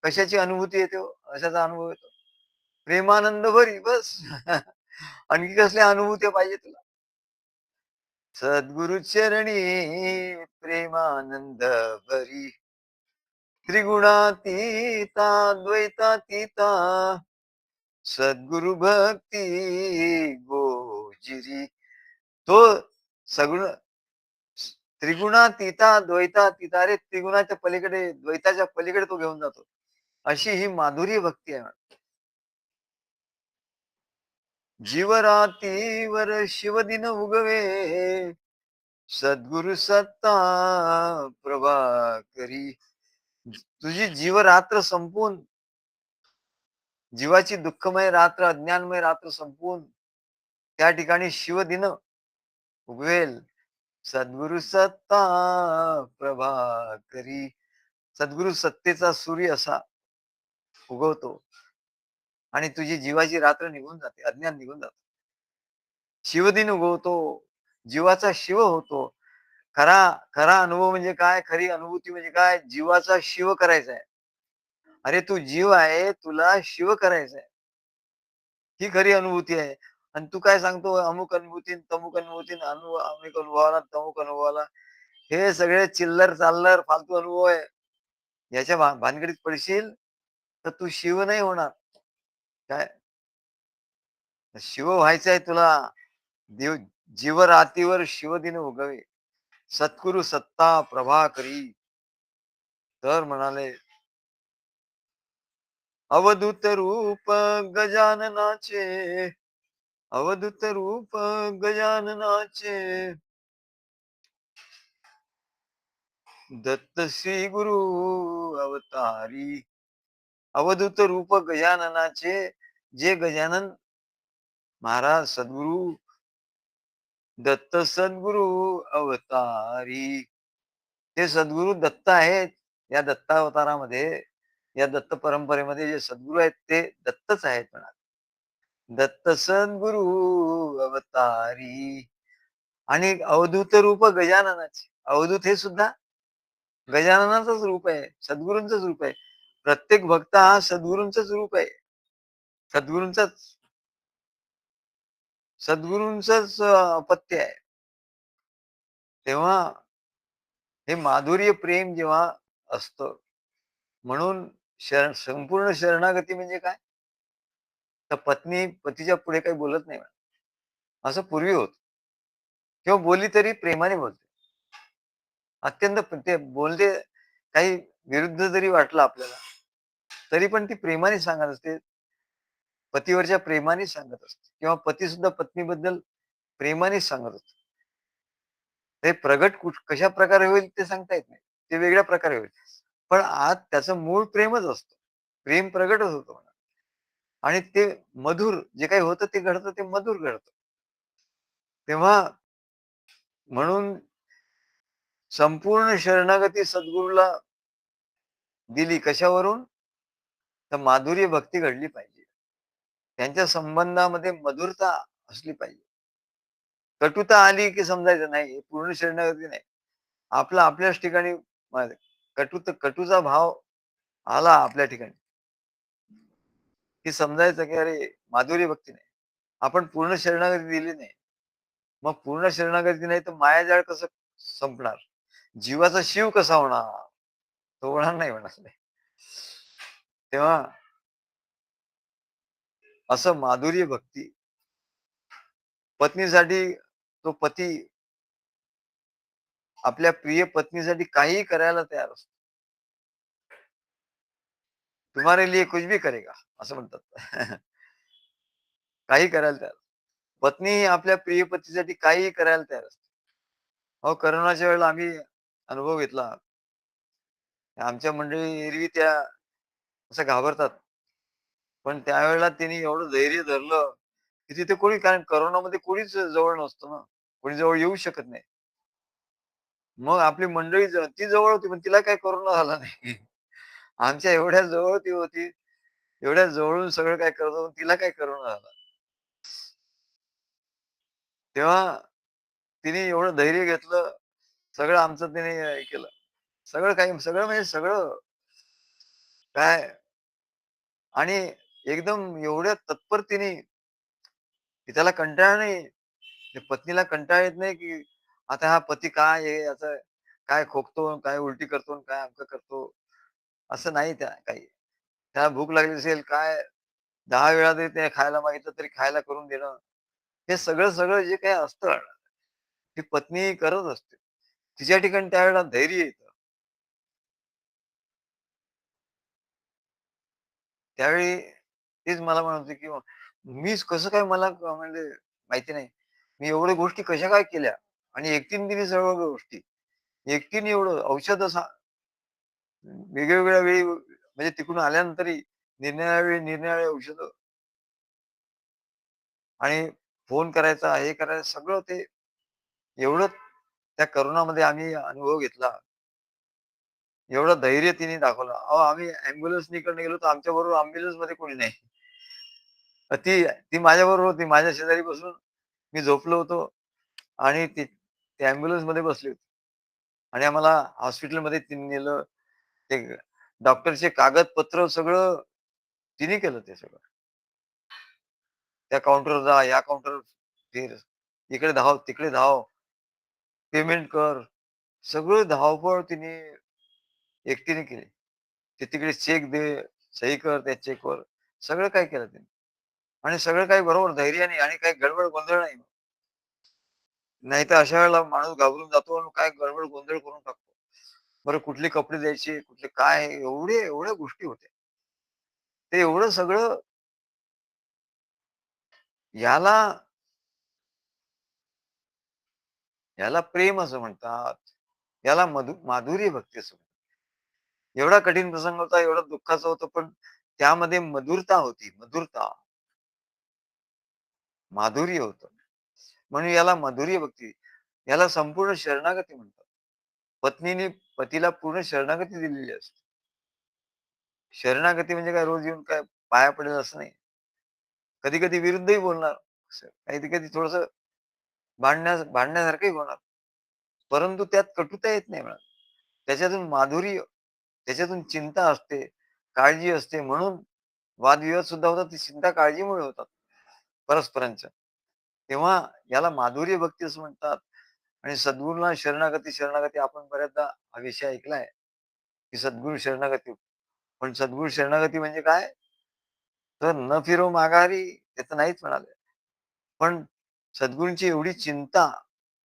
Speaker 1: कशाची अनुभूती येते हो? कशाचा अनुभव येतो? प्रेमानंद भरी बस. आणखी कसल्या अनुभूती पाहिजे तुला? सद्गुरु चरणी प्रेमानंद भरी. त्रिगुणातीता द्वैतातीता सद्गुरु भक्ती गोजिरी. तो सगुण त्रिगुणातीता द्वैतातीता, अरे त्रिगुणाच्या पलीकडे द्वैताच्या पलीकडे तो घेऊन जातो. अशी ही माधुरी भक्ती आहे. जीवरातीवर शिवदिन उगवे सद्गुरु सत्ता प्रभाकरी. तुझी जीवरात्र संपून, जीवाची दुःखमय रात्र, अज्ञानमय रात्र संपून त्या ठिकाणी शिवदिन उगवेल. सद्गुरु सत्ता प्रभाकरी. सद्गुरु सत्तेचा सूर्य असा उगवतो आणि तुझी जीवाची रात्र निघून जाते, अज्ञान निघून जातो. शिवदिन उगवतो, जीवाचा शिव होतो. खरा खरा अनुभव म्हणजे काय? खरी अनुभूती म्हणजे काय? जीवाचा शिव करायचा आहे. अरे तू जीव आहे, तुला शिव करायचं आहे. ही खरी अनुभूती आहे. आणि तू काय सांगतो अमुक अनुभूती, तमुक अनुभूती, अमुक अनुभवाला, तमुक अनुभवाला. हे सगळे चिल्लर-चाल्लर फालतू अनुभव आहे. याच्या भानगडीत पडशील, तर तू शिव नाही होणार. काय शिव व्हायचं आहे तुला. देव जीवरातीवर शिवदिन उगवे. सद्गुरु सत्ता प्रभाकरी. तर म्हणाले अवधूत रूप गजाननाचे, अवधूत रूप गजाननाचे, दत्त श्री गुरु अवतारी. अवधूत रूप गजाननाचे, जे गजानन महाराज सद्गुरु दत्त सद्गुरु अवतारी. ते सद्गुरु दत्त आहेत. या दत्तावतारामध्ये, या दत्त परंपरेमध्ये जे सद्गुरू आहेत ते दत्तच आहेत म्हणा. दत्त सद्गुरु अवतारी. आणि अवधूत रूप गजाननाचे. अवधूत हे सुद्धा गजाननाचंच रूप आहे, सद्गुरूंचंच रूप आहे. प्रत्येक भक्त हा सद्गुरूंचंच रूप आहे. सद्गुरूंचंच सद्गुरूंचंच अपत्य आहे. तेव्हा हे माधुर्य प्रेम जेव्हा असतं, म्हणून संपूर्ण शरणागती म्हणजे काय? तर पत्नी पतीच्या पुढे काही बोलत नाही म्हणा. असं पूर्वी होतं. किंवा बोलली तरी प्रेमाने बोलते. अत्यंत ते बोलते काही विरुद्ध जरी वाटलं आपल्याला, तरी पण ती प्रेमाने सांगत असते. पतीवरच्या प्रेमाने सांगत असते किंवा पती सुद्धा पत्नीबद्दल प्रेमाने सांगत असतो. ते प्रगट कशा प्रकारे होईल ते सांगता येत नाही. ते वेगळ्या प्रकारे होईल. पण आत त्याचं मूळ प्रेमच असतं. प्रेम प्रगटच होतं म्हणा. आणि ते मधुर जे काही होतं ते घडतं, ते मधुर घडतं. तेव्हा म्हणून संपूर्ण शरणागती सद्गुरूला दिली. कशावरून? तर माधुर्य भक्ती घडली पाहिजे. त्यांच्या संबंधामध्ये मधुरता असली पाहिजे. कटुता आली की समजायचं नाही, हे पूर्ण शरणागती नाही. आपला आपल्याच ठिकाणी कटूचा भाव आला आपल्या ठिकाणी, की समजायचं की अरे माधुर्य भक्ती नाही. आपण पूर्ण शरणागती दिली नाही. मग पूर्ण शरणागती नाही तर मायाजाळ कसं संपणार? जीवाचा शिव कसा होणार? तो होणार नाही होणार नाही. तेव्हा असं माधुर्य भक्ती पत्नीसाठी, तो पती आपल्या प्रिय पत्नीसाठी काहीही करायला तयार असतो. तुम्हारे लिए कुछ भी करेगा असं म्हणतात. काही करायला तयार. पत्नी ही आपल्या प्रिय पतीसाठी काहीही करायला तयार असते. अहो कोरोनाच्या वेळेला आम्ही अनुभव घेतला. आमच्या मंडळी एरवी त्या असं घाबरतात. पण त्यावेळेला त्यांनी एवढं धैर्य धरलं की तिथे कोणी कारण कोरोनामध्ये कोणीच जवळ नसतं ना. कोणी जवळ येऊ शकत नाही. मग आपली मंडळी ती जवळ होती, पण तिला काही कोरोना झाला नाही. आमच्या एवढ्या जवळ ती होती, एवढ्या जवळून सगळं काय करत होतो, तिला काही कोरोना झाला. तेव्हा तिने एवढं धैर्य घेतलं, सगळं आमचं तिने हे केलं. सगळं म्हणजे सगळं काय आणि एकदम एवढ्या तत्परतेने की त्याला कंटाळा नाही. त्या पत्नीला कंटाळा येत नाही, की आता हा पती काय आहे, याचं काय खोकतो, काय उलटी करतो, आणि काय अमकं करतो. असं नाही त्या काही. त्याला भूक लागली असेल, काय 10 वेळा जरी त्याने खायला मागितलं, तरी खायला करून देणं. हे सगळं जे काही असतं, ती पत्नी करत असते. तिच्या ठिकाणी त्यावेळेला धैर्य येतं. त्यावेळी तेच मला म्हणत होते, की मीच कसं काय मला म्हणजे माहिती नाही. मी एवढ्या गोष्टी कशा काय केल्या आणि एकटीने दिली सर्व गोष्टी. एकटीने एवढं औषधं वेगवेगळ्या वेळी म्हणजे तिकडून आल्यानंतरही निरनिराळ्या वेळी निरनिराळी औषधं आणि फोन करायचा, हे करायचं सगळं ते एवढं त्या कोरोनामध्ये आम्ही अनुभव घेतला. एवढं धैर्य तिने दाखवलं. अहो, आम्ही ॲम्ब्युलन्सनी इकडनं गेलो, तर आमच्याबरोबर ॲम्ब्युलन्समध्ये कोणी नाही. ती ती माझ्याबरोबर होती. माझ्या शेजारी बसून मी झोपलो होतो आणि ती ॲम्ब्युलन्समध्ये बसली होती आणि आम्हाला हॉस्पिटलमध्ये तिने नेलं. ते डॉक्टरचे कागदपत्र सगळं तिने केलं ते सगळं. त्या काउंटरवर जा, या काउंटरवर फिर, इकडे धाव, तिकडे धाव, पेमेंट कर. सगळं धावपळ तिने एकटीने केली. ते तिकडे चेक दे, सही कर त्या चेकवर. सगळं काही केलं तिने आणि सगळं काही बरोबर धैर्याने आणि काही गडबड गोंधळ नाही. नाहीतर अशा वेळेला माणूस घाबरून जातो आणि काय गडबड गोंधळ करून टाकतो. बरं कुठले कपडे द्यायचे, कुठले काय एवढ्या गोष्टी होत्या. ते एवढं सगळं याला याला प्रेम असं म्हणतात. याला माधुर्य भक्ती असं म्हणतात. एवढा कठीण प्रसंग होता, एवढा दुःखाचा होता, पण त्यामध्ये मधुरता होती, मधुरता, माधुर्य होतं. म्हणून याला माधुर्य भक्ती, याला संपूर्ण शरणागती म्हणतात. पत्नीने पतीला पूर्ण शरणागती दिलेली असते. शरणागती म्हणजे काय रोज येऊन काय पाया पडेल असं नाही. कधी-कधी विरुद्धही बोलणार. कधी-कधी थोडंसं भांडण्यासारखंही होणार. परंतु त्यात कटुता येत नाही म्हणा. त्याच्यातून माधुर्य, त्याच्यातून चिंता असते, काळजी असते. म्हणून वादविवाद सुद्धा होतात. ती चिंता काळजीमुळे होतात परस्परांच्या. तेव्हा याला माधुर्य भक्ती असं म्हणतात आणि सद्गुरूंना शरणागती, शरणागती आपण बऱ्याचदा हा विषय ऐकलाय, की सद्गुरू शरणागती. पण सद्गुरू शरणागती म्हणजे काय? तर न फिरो माघारी ते नाहीच म्हणाले. पण सद्गुरूंची एवढी चिंता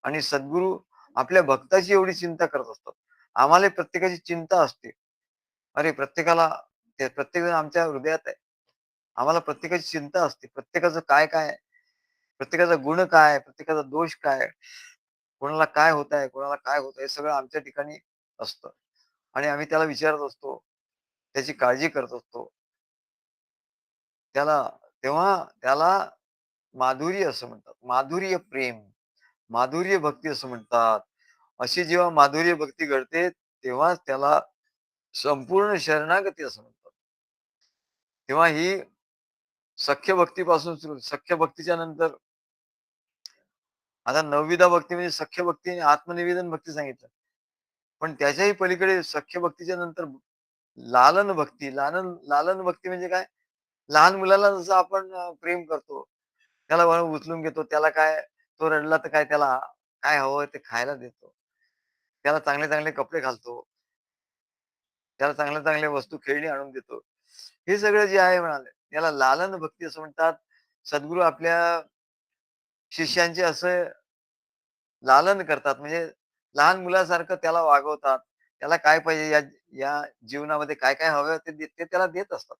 Speaker 1: आणि सद्गुरू आपल्या भक्ताची एवढी चिंता करत असतात. आम्हाला प्रत्येकाची चिंता असते. अरे प्रत्येकाला ते प्रत्येकजण आमच्या हृदयात आहे. आम्हाला प्रत्येकाची चिंता असते. प्रत्येकाचं काय-काय आहे? प्रत्येकाचा गुण काय आहे? प्रत्येकाचा दोष काय आहे? कोणाला काय होतंय? कोणाला काय होतंय? हे सगळं आमच्या ठिकाणी असतं आणि आम्ही त्याला विचारत असतो. त्याची काळजी करत असतो. त्याला तेव्हा त्याला माधुर्य असं म्हणतात. माधुर्य प्रेम, माधुर्य भक्ती असं म्हणतात. अशी जेव्हा माधुर्य भक्ती घडते, तेव्हाच त्याला संपूर्ण शरणागती असं म्हणतात. तेव्हा ही सख्य भक्तीपासून सुरू सख्य भक्तीच्या नंतर आता नवविधा भक्ती म्हणजे सख्य भक्ती आणि आत्मनिवेदन भक्ती सांगितलं. पण त्याच्याही पलीकडे सख्य भक्तीच्या नंतर लालन भक्ती. लालन लालन भक्ती म्हणजे काय? लहान मुलाला जसं आपण प्रेम करतो. त्याला वळून उचलून घेतो. त्याला काय तो रडला तर काय त्याला काय हवं ते खायला देतो. त्याला चांगले-चांगले कपडे घालतो. त्याला चांगल्या-चांगल्या वस्तू खेळणी आणून देतो. हे सगळं जे आहे म्हणाले, याला लालन भक्ती असं म्हणतात. सद्गुरू आपल्या शिष्यांचे असं लालन करतात. म्हणजे लहान मुलासारखं त्याला वागवतात. त्याला काय पाहिजे या या जीवनामध्ये काय-काय हवं ते त्याला देत असतात.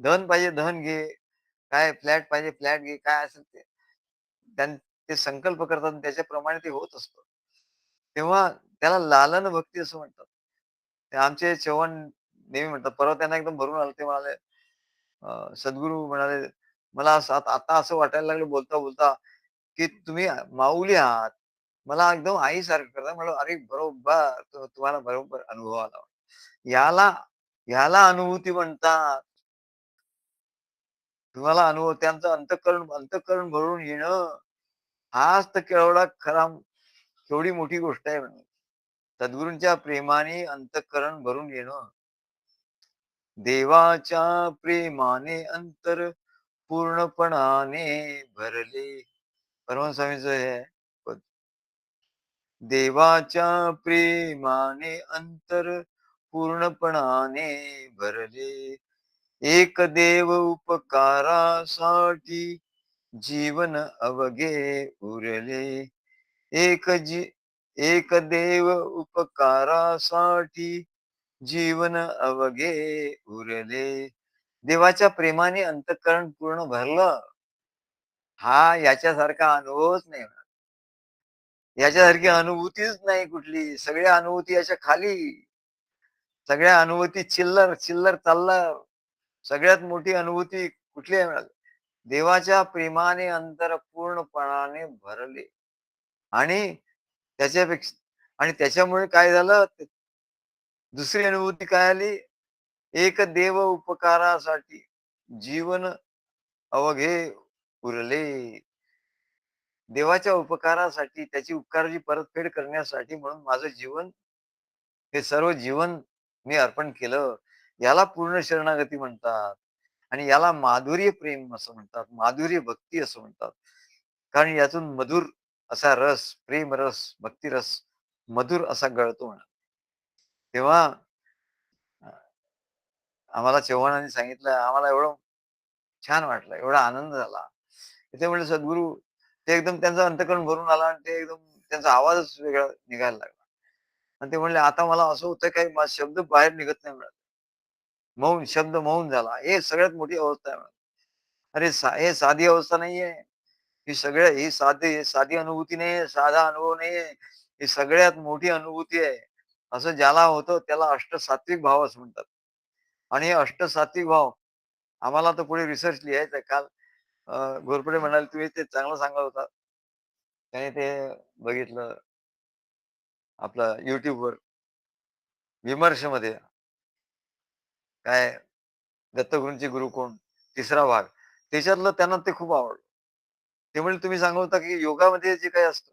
Speaker 1: धन पाहिजे धन घे, काय फ्लॅट पाहिजे फ्लॅट घे, काय असेल ते. ते संकल्प करतात आणि त्याच्याप्रमाणे ते होत असतं. तेव्हा त्याला लालन भक्ती असं म्हणतात. ते आमचे चव्हाण नेहमी म्हणतात. परवा त्यांना एकदम भरून आलं. ते म्हणाले सद्गुरू म्हणाले, मला असं आता असं वाटायला लागलं बोलता-बोलता, की तुम्ही माऊली आहात. मला एकदम आईसारखं करता. म्हटलं, "अरे बरोबर, तुम्हाला बरोबर अनुभव आला." याला याला अनुभूती म्हणतात. तुम्हाला अनुभव त्यांचं अंतःकरण भरून येणं, हाच तर केवढा खरा केवढी मोठी गोष्ट आहे म्हणे. सद्गुरूंच्या प्रेमाने अंतःकरण भरून येणं. देवाच्या प्रेमाने अंतर पूर्णपणाने भरले. परमहंस स्वामींचं हे आहे. देवाच्या प्रेमाने अंतर पूर्णपणाने भरले. एक देव उपकारासाठी जीवन अवघे उरले. एक जी एक देव उपकारासाठी जीवन अवघे उरले. देवाच्या प्रेमाने अंतःकरण पूर्ण भरलं. हा याच्यासारखा अनुभवच नाही. याच्यासारखी अनुभूतीच नाही कुठली. सगळ्या अनुभूती याच्या खाली. सगळ्या अनुभूती चिल्लर, चिल्लर चल्लर. सगळ्यात मोठी अनुभूती कुठली आहे म्हणाल? देवाच्या प्रेमाने अंतर पूर्णपणाने भरले आणि त्याच्यापेक्षा आणि त्याच्यामुळे काय झालं, दुसरी अनुभूती काय आली? एक देव उपकारासाठी जीवन अवघे उरले. देवाच्या उपकारासाठी, त्याची उपकाराची परतफेड करण्यासाठी म्हणून माझं जीवन, हे सर्व जीवन मी अर्पण केलं. याला पूर्ण शरणागती म्हणतात आणि याला माधुर्य प्रेम असं म्हणतात. माधुर्य भक्ती असं म्हणतात. कारण यातून मधुर असा रस, प्रेम रस, भक्ती रस मधुर असा गळतो म्हणा. तेव्हा आम्हाला चव्हाणांनी सांगितलं, आम्हाला एवढं छान वाटलं, एवढा आनंद झाला. ते म्हणले सद्गुरू, ते एकदम त्यांचं अंतःकरण भरून आला आणि ते एकदम त्यांचा आवाजच वेगळा निघायला लागला. आणि ते म्हणले, "आता मला असं होतंय काही माझे शब्द बाहेर निघत नाही" म्हणाले. मौन, शब्द मौन झाला. हे सगळ्यात मोठी अवस्था आहे म्हणाले. अरे हे साधी अवस्था नाहीये. ही साधी अनुभूती नाहीये, साधा अनुभव नाहीये. ही सगळ्यात मोठी अनुभूती आहे. असं ज्याला होतं त्याला अष्टसात्विक भाव असं म्हणतात. आणि हे अष्टसात्विक भाव आम्हाला तर पुढे रिसर्च लिहायचा आहे. काल घोरपडे म्हणाले, "तुम्ही ते चांगलं सांगत होता." त्याने ते बघितलं आपलं YouTubeवर विमर्शमध्ये काय दत्तगुरूंचे गुरु कोण? तिसरा भाग. त्याच्यातलं त्यांना ते खूप आवडलं. ते म्हणाले, "तुम्ही सांगत होता, की योगामध्ये जे काही असतं,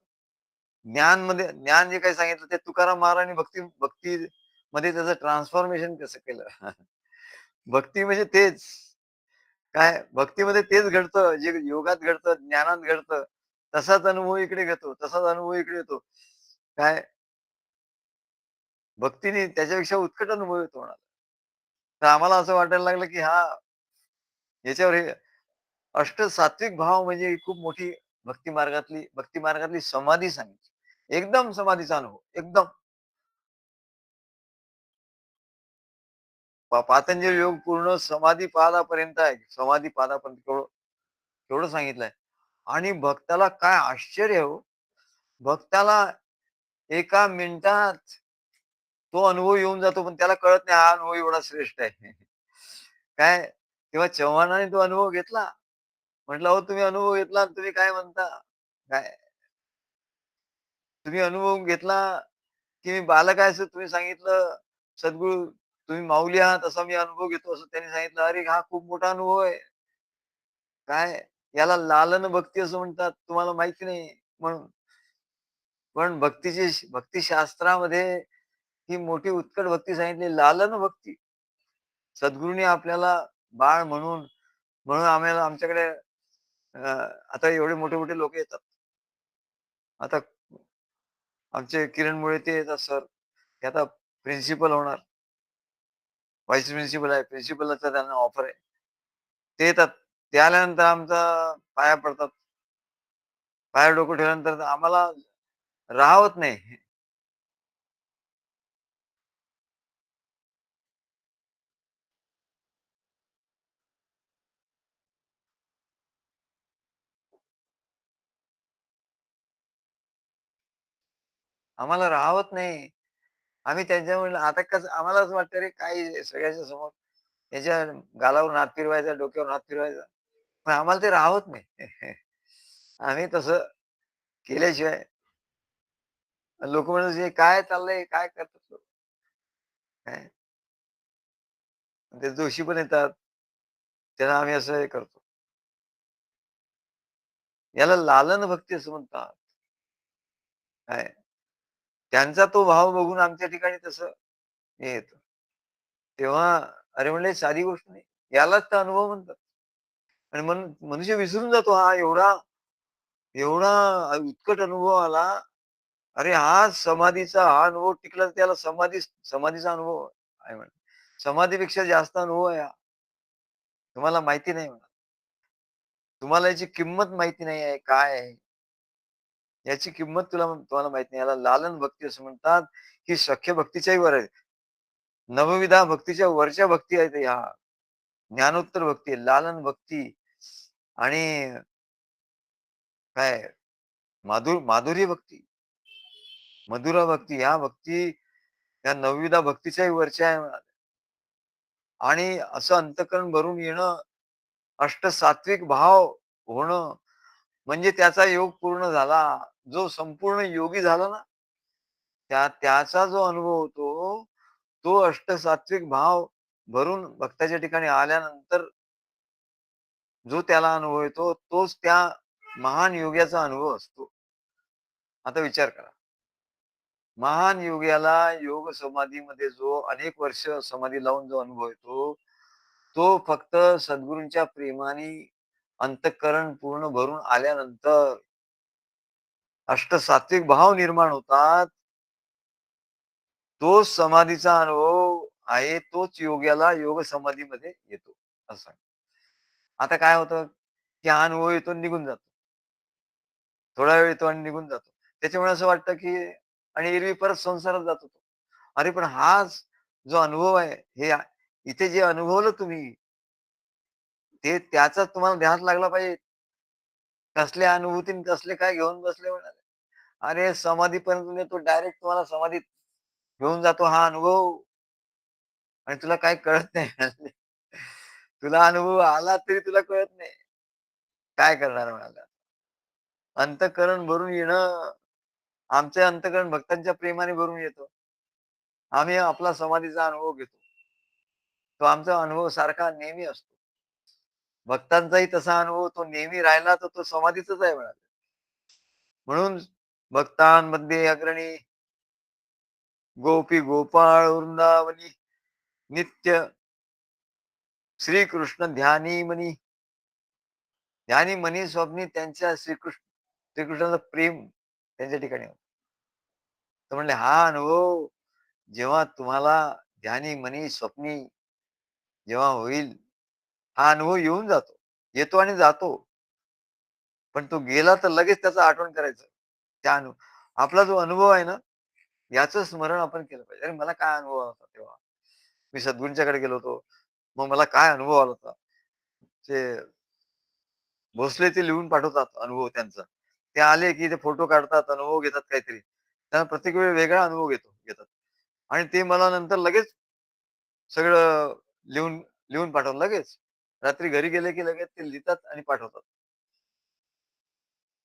Speaker 1: ज्ञान जे काही सांगितलं ते तुकाराम महाराजांनी भक्तीमध्ये त्याचं ट्रान्सफॉर्मेशन कसं केलं?" भक्ती म्हणजे तेच. काय भक्तीमध्ये तेच घडतं, जे योगात घडतं, ज्ञानात घडतं. तसाच अनुभव इकडे घेतो, तसाच अनुभव इकडे येतो. काय भक्तीने त्याच्यापेक्षा उत्कट अनुभव येतो म्हणाला. तर आम्हाला असं वाटायला लागलं, की याच्यावर हे अष्टसात्विक भाव म्हणजे ही खूप मोठी भक्ती मार्गातली समाधी सांगितली. एकदम समाधीचा अनुभव. एकदम पातंजल योग पूर्ण समाधी पादापर्यंत आहे. समाधी पादापर्यंत केवढं केवढं सांगितलंय. आणि भक्ताला काय आश्चर्य हो! भक्ताला एका मिनिटात तो अनुभव येऊन जातो, पण त्याला कळत नाही हा अनुभव एवढा श्रेष्ठ आहे. काय तेव्हा चव्हाणाने तो अनुभव घेतला. म्हटलं, "अहो तुम्ही अनुभव घेतला आणि तुम्ही काय म्हणता? काय तुम्ही अनुभव घेतला, की मी बालक आहे असं तुम्ही सांगितलं. सद्गुरू तुम्ही माऊली आहात असा मी अनुभव घेतो" असं त्यांनी सांगितलं. अरे हा खूप मोठा अनुभव आहे. काय याला लालन भक्ती असं म्हणतात. तुम्हाला माहिती नाही म्हणून. पण भक्तिशास्त्रामध्ये ही मोठी उत्कट भक्ती सांगितली, लालन भक्ती. सद्गुरूंनी आपल्याला बाळ म्हणून म्हणून आम्हाला आमच्याकडे आता एवढे मोठे-मोठे लोकं येतात. आता आमचे किरण मुळे ते येतात सर. ते आता प्रिन्सिपल होणार. व्हाईस प्रिन्सिपल आहे. प्रिन्सिपलचा त्यांना ऑफर आहे. ते येतात. ते आल्यानंतर आमचा पाया पडतात. पायावर डोकं ठेवल्यानंतर आम्हाला राहावत नाही. आम्हाला राहावत नाही. आम्ही त्यांच्यामुळे आता कसं आम्हाला असं वाटतं रे काय सगळ्यांच्या समोर त्याच्या गालावरून हात फिरवायचा, डोक्यावरून हात फिरवायचा. पण आम्हाला ते राहत नाही. आम्ही तसं केल्याशिवाय लोकं म्हणायचे, "काय चाललंय? काय करतात लोक?" काय? ते जोशी पण येतात. त्यांना आम्ही असं हे करतो. याला लालन भक्ती असं म्हणतात. काय? त्यांचा तो भाव बघून आमच्या ठिकाणी तसं हे येतं. तेव्हा अरे म्हणलं, साधी गोष्ट नाही. यालाच तर अनुभव म्हणतात. आणि म्हणून मनुष्य विसरून जातो हा एवढा एवढा उत्कट अनुभव आला. अरे हा समाधीचा हा अनुभव टिकला तर त्याला समाधीचा अनुभव आहे म्हणे. समाधीपेक्षा जास्त अनुभव आहे हा. तुम्हाला माहिती नाही म्हणा. तुम्हाला याची किंमत माहिती नाही आहे, काय आहे? याची किंमत तुम्हाला माहिती नाही. याला लालन भक्ती असं म्हणतात, ही सख्य भक्तीच्याही वर आहे. नवविधा भक्तीच्या वरच्या भक्ती आहेत ह्या. ज्ञानोत्तर भक्ती, लालन भक्ती आणि काय माधुर्य भक्ती, मधुरा भक्ती, ह्या भक्ती या नवविधा भक्तीच्याही वरच्या आहे म्हणाले. आणि असं अंतःकरण भरून येणं, अष्टसात्विक भाव होणं, म्हणजे त्याचा योग पूर्ण झाला. जो संपूर्ण योगी झाला ना, त्याचा जो अनुभव होतो, तो अष्टसात्विक भाव भरून भक्ताच्या ठिकाणी आल्यानंतर जो त्याला अनुभव येतो, तोच त्या महान योग्याचा अनुभव असतो. आता विचार करा. महान योग्याला योग समाधीमध्ये जो अनेक वर्ष समाधी लावून जो अनुभव येतो, तो फक्त सद्गुरूंच्या प्रेमाने अंतःकरण पूर्ण भरून आल्यानंतर अष्टसात्विक भाव निर्माण होतात. तोच समाधीचा अनुभव आहे, तोच योग्याला योग समाधीमध्ये येतो, असं. आता काय होतं, की हा अनुभव येतो आणि निघून जातो. थोडा वेळ येतो आणि निघून जातो. त्याच्यामुळे असं वाटतं, की आणि एरवी परत संसारात जातो तो. अरे पण हाच जो अनुभव आहे, इथे जे अनुभवलं तुम्ही, ते त्याचाच तुम्हाला ध्यास लागला पाहिजे. कसल्या अनुभूती आणि कसले काय घेऊन बसले म्हणाले. अरे समाधीपर्यंत नेतो डायरेक्ट तुम्हाला समाधीत घेऊन जातो हा अनुभव आणि तुला काही कळत नाही. तुला अनुभव आला तरी तुला कळत नाही. काय करणार म्हणाला. अंतःकरण भरून येणं, आमचे अंतःकरण भक्तांच्या प्रेमाने भरून येतो. आम्ही आपला समाधीचा अनुभव घेतो. तो आमचा अनुभव सारखा नेहमी असतो. भक्तांचाही तसा अनुभव तो नेहमी राहिला तर तो समाधीचाच आहे म्हणाले. म्हणून भक्तांमध्ये अग्रणी गोपी गोपाळ वृंदावनी नित्य श्रीकृष्ण ध्यानी मनी ध्यानी मनी स्वप्नी त्यांच्या श्रीकृष्णाचं प्रेम त्यांच्या ठिकाणी होतं. तर म्हणले हा अनुभव जेव्हा तुम्हाला ध्यानी मनी स्वप्नी जेव्हा होईल, हा अनुभव येऊन जातो. येतो आणि जातो. पण तो गेला तर लगेच त्याचं आठवण करायचं. त्या अनु आपला जो अनुभव आहे ना, याचं स्मरण आपण केलं पाहिजे. अरे मला काय अनुभव आला होता तेव्हा? मी सद्गुरूंच्याकडे गेलो होतो. मग मला काय अनुभव आला होता? ते भोसले ते लिहून पाठवतात अनुभव त्यांचा. ते आले की ते फोटो काढतात, अनुभव घेतात काहीतरी. त्यांना प्रत्येक वेळी वेगळा अनुभव घेतात. आणि ते मला नंतर लगेच सगळं लिहून लिहून पाठवलं लगेच. रात्री घरी गेले की लगेच ते लिहितात आणि पाठवतात.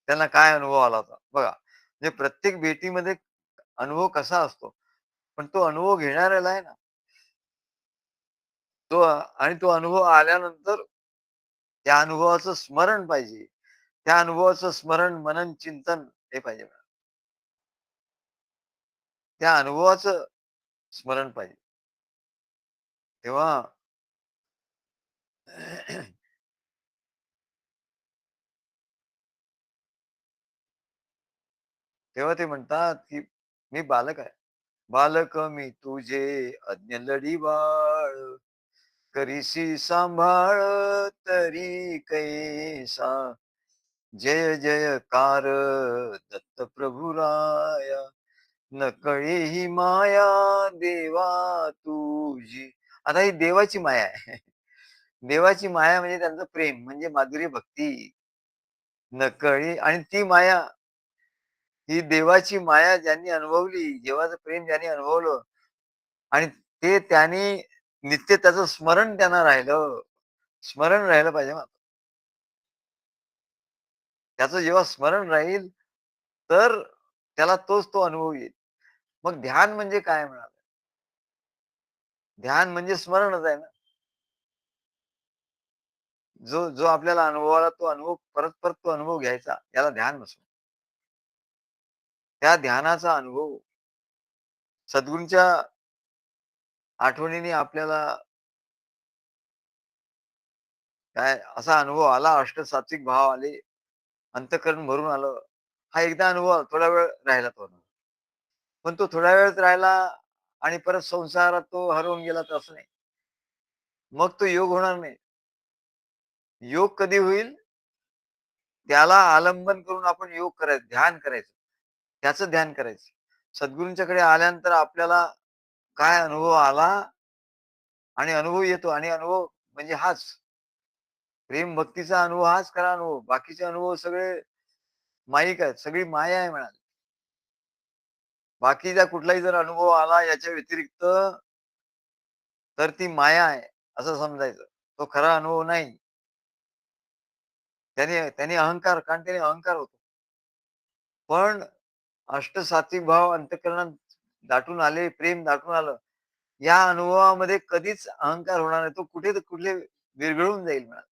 Speaker 1: त्यांना काय अनुभव आला होता. बघा, म्हणजे प्रत्येक भेटीमध्ये अनुभव कसा असतो. पण तो अनुभव घेणाऱ्याला आहे ना, आणि तो अनुभव आल्यानंतर त्या अनुभवाचं स्मरण पाहिजे. त्या अनुभवाचं स्मरण, मनन, चिंतन हे पाहिजे. त्या अनुभवाचं स्मरण पाहिजे. तेव्हा तेव्हा ते म्हणतात, की मी बालक आहे. बालक मी तुझे अज्ञ लढी बाळ, करीसी सांभाळ तरी कैसा. जय जयकार दत्त प्रभुराया, नकळे ही माया देवा तुझी. आता ही देवाची माया आहे. देवाची माया म्हणजे त्यांचं प्रेम म्हणजे माधुरी भक्ती. नकळी आणि ती माया, ही देवाची माया ज्यांनी अनुभवली, देवाचं प्रेम ज्यांनी अनुभवलं आणि ते त्यांनी नित्य त्याचं स्मरण त्यांना राहिलं. स्मरण राहिलं पाहिजे ना. त्याचं जेव्हा स्मरण राहील, तर त्याला तोच तो अनुभव येईल. मग ध्यान म्हणजे काय म्हणाल? ध्यान म्हणजे स्मरणच आहे ना. जो जो आपल्याला अनुभव आला तो अनुभव परत-परत तो अनुभव घ्यायचा, याला ध्यान नसतं. त्या ध्यानाचा अनुभव सद्गुरूंच्या आठवणीने आपल्याला काय असा अनुभव आला, अष्टसात्विक भाव आले, अंतःकरण भरून आलं. हा एकदा अनुभव आला, थोडा वेळ राहिला तो अनुभव. पण तो थोड्या वेळच राहिला आणि परत संसारात तो हरवून गेला तर असं नाही. मग तो योग होणार नाही. योग कधी होईल? त्याला आलंबन करून आपण योग करायचं, ध्यान करायचं. त्याचं ध्यान करायचं. सद्गुरूंच्याकडे आल्यानंतर आपल्याला काय अनुभव आला आणि अनुभव येतो आणि अनुभव म्हणजे हाच. प्रेम भक्तीचा अनुभव हाच खरा अनुभव. बाकीचे अनुभव सगळे माईक आहेत. सगळी माया आहे म्हणाले. बाकीचा कुठलाही जर अनुभव आला याच्या व्यतिरिक्त तर ती माया आहे, असं समजायचं. तो खरा अनुभव नाही. त्याने त्याने अहंकार कारण त्याने अहंकार होतो. पण अष्टसात्विक भाव अंतःकरणात दाटून आले, प्रेम दाटून आलं. या अनुभवामध्ये कधीच अहंकार होणार नाही. तो कुठे कुठले विरघळून जाईल म्हणा.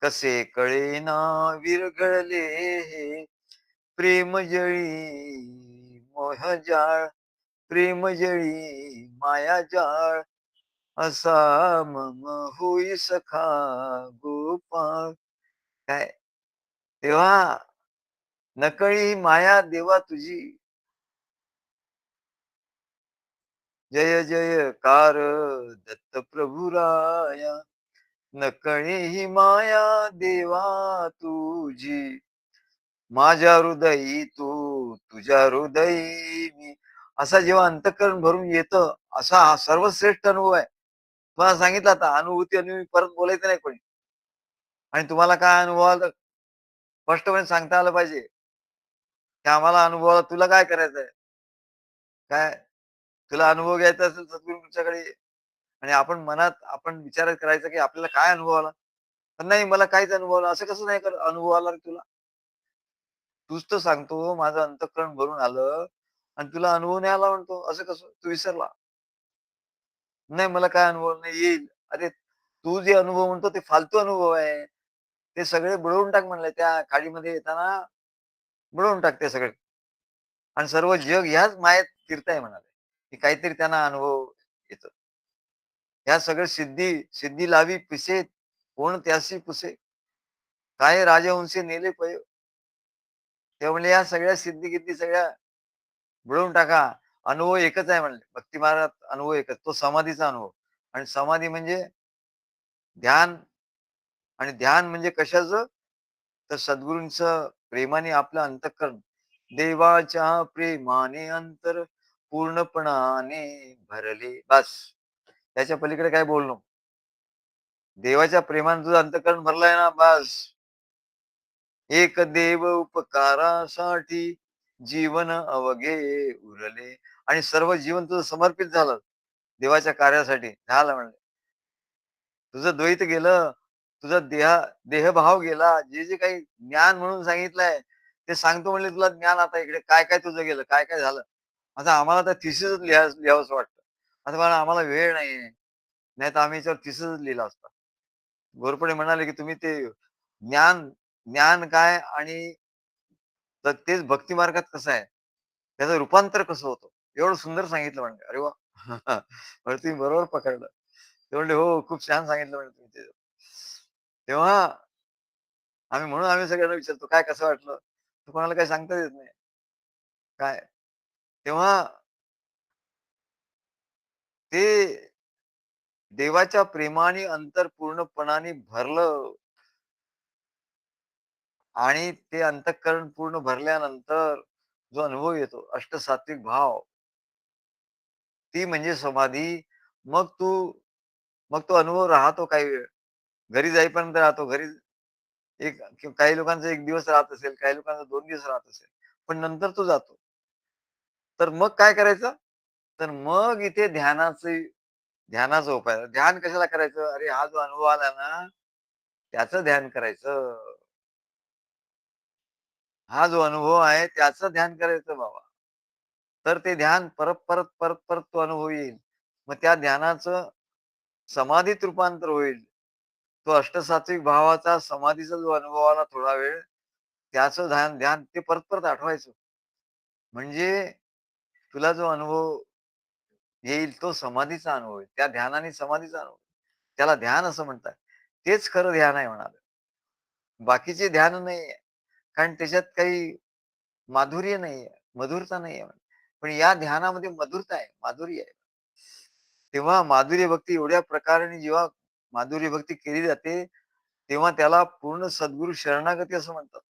Speaker 1: कसे कळेना विरघळले हे प्रेमजळी मोहजाळ, प्रेमजळी मायाजाळ, असा मम होई सखा गोपाळ. काय तेव्हा नकळी ही माया देवा तुझी, जय जयकार दत्त प्रभुराया. नकळी ही माया देवा तुझी, माझ्या हृदयी तू, तुझ्या हृदयी मी. असा जेव्हा अंतःकरण भरून येतं, असा हा सर्वश्रेष्ठ अनुभव आहे. तुम्हाला सांगितलं आता अनुभूती आणि परत बोलायचं नाही कोणी. आणि तुम्हाला काय अनुभव आला स्पष्टपणे सांगता आलं पाहिजे, की आम्हाला अनुभव आला, तुला काय करायचंय? काय तुला अनुभव घ्यायचा असेल सद्गुरूंच्याकडे आणि आपण मनात आपण विचार करायचा, की आपल्याला काय अनुभव आला? तर नाही मला काहीच अनुभव आला. असं कसं नाही अनुभव आला रे तुला? तूच तर सांगतो माझं अंतःकरण भरून आलं आणि तुला अनुभव नाही आला म्हणतो. असं कसं? तू विसरला. नाही मला काय अनुभव नाही येईल. अरे तू जे अनुभव म्हणतो ते फालतू अनुभव आहे. ते सगळे बुडवून टाक म्हणले त्या खाडीमध्ये येताना बुडवून टाक ते सगळे आणि सर्व जग ह्याच मायेत फिरताय म्हणाले, की काहीतरी त्यांना अनुभव येतो. ह्या सगळ्या सिद्धी सिद्धी लावी पिसे कोण त्यासी पुसे, काय राजहंसी नेले पै. ते म्हणले या सगळ्या सिद्धी-गिद्धी सगळ्या मिळवून टाका. अनुभव एकच आहे म्हणले. भक्ती मार्गात अनुभव एकच. तो समाधीचा अनुभव आणि समाधी म्हणजे ध्यान आणि ध्यान म्हणजे कशाचं? तर सद्गुरूंचं प्रेमाने आपलं अंतःकरण देवाच्या प्रेमाने अंतर पूर्णपणाने भरले. बस. त्याच्या पलीकडे काय बोलू नको. देवाच्या प्रेमाने तुझं अंतःकरण भरलंय ना बस. एक देव उपकारासाठी जीवन अवघे उरले आणि सर्व जीवन तुझं समर्पित झालं देवाच्या कार्यासाठी झालं म्हणले. तुझं द्वैत गेलं, तुझा देहभाव गेला, जे जे काही ज्ञान म्हणून सांगितलंय, ते सांगतो म्हणले तुला ज्ञान आता इकडे काय-काय तुझं गेलं, काय-काय झालं. आता आम्हाला तर थिसिसच लिहावंसं वाटतं. आता मला आम्हाला वेळ नाहीये. नाहीतर आम्ही याच्यावर थिसिसच लिहिला असता. घोरपडे म्हणाले, की तुम्ही ते ज्ञान ज्ञान काय आणि तर तेच भक्ती मार्गात कसं आहे, त्याचं रूपांतर कसं होतं, एवढं सुंदर सांगितलं म्हणजे. अरे वाह! म्हणजे तुम्ही बरोबर पकडलं. ते म्हणले, "हो, खूप छान सांगितलं" म्हणे तुम्ही ते. तेव्हा आम्ही सगळ्यांना विचारतो, "काय कसं वाटलं?" तर कोणाला काही सांगताच येत नाही. काय? तेव्हा ते देवाच्या प्रेमाने अंतर पूर्णपणाने भरलं आणि ते अंतःकरण पूर्ण भरल्यानंतर जो अनुभव येतो, अष्टसात्विक भाव, ती म्हणजे समाधी. मग तू मग तो अनुभव राहतो काही वेळ. घरी जाईपर्यंत राहतो. घरी काही लोकांचा 1 दिवस राहत असेल, काही लोकांचा 2 दिवस राहत असेल. पण नंतर तो जातो. तर मग काय करायचं? तर मग इथे ध्यानाचा उपाय. ध्यान कशाला करायचं? अरे हा जो अनुभव आला ना, त्याचं ध्यान करायचं. हा जो अनुभव आहे त्याचं ध्यान करायचं बाबा. तर ते ध्यान परत, परत, परत, परत तो अनुभव येईल. मग त्या ध्यानाचं समाधीत रूपांतर होईल. तो अष्टसात्विक भावाचा समाधीचा जो अनुभव आला थोडा वेळ, त्याचं ध्यान ध्यान ते परत, परत आठवायचं. म्हणजे तुला जो अनुभव येईल तो समाधीचा अनुभव आहे. त्या ध्यानाने समाधीचा अनुभव. त्याला ध्यान असं म्हणतात. तेच खरं ध्यान आहे म्हणाले. बाकीचे ध्यान नाहीये. कारण त्याच्यात काही माधुर्य नाहीये, मधुरता नाहीये. पण या ध्यानामध्ये मधुरता आहे, माधुर्य आहे. तेव्हा माधुर्य भक्ती एवढ्या प्रकाराने जेव्हा माधुर्य भक्ती केली जाते, तेव्हा त्याला पूर्ण सद्गुरू शरणागती असं म्हणतात.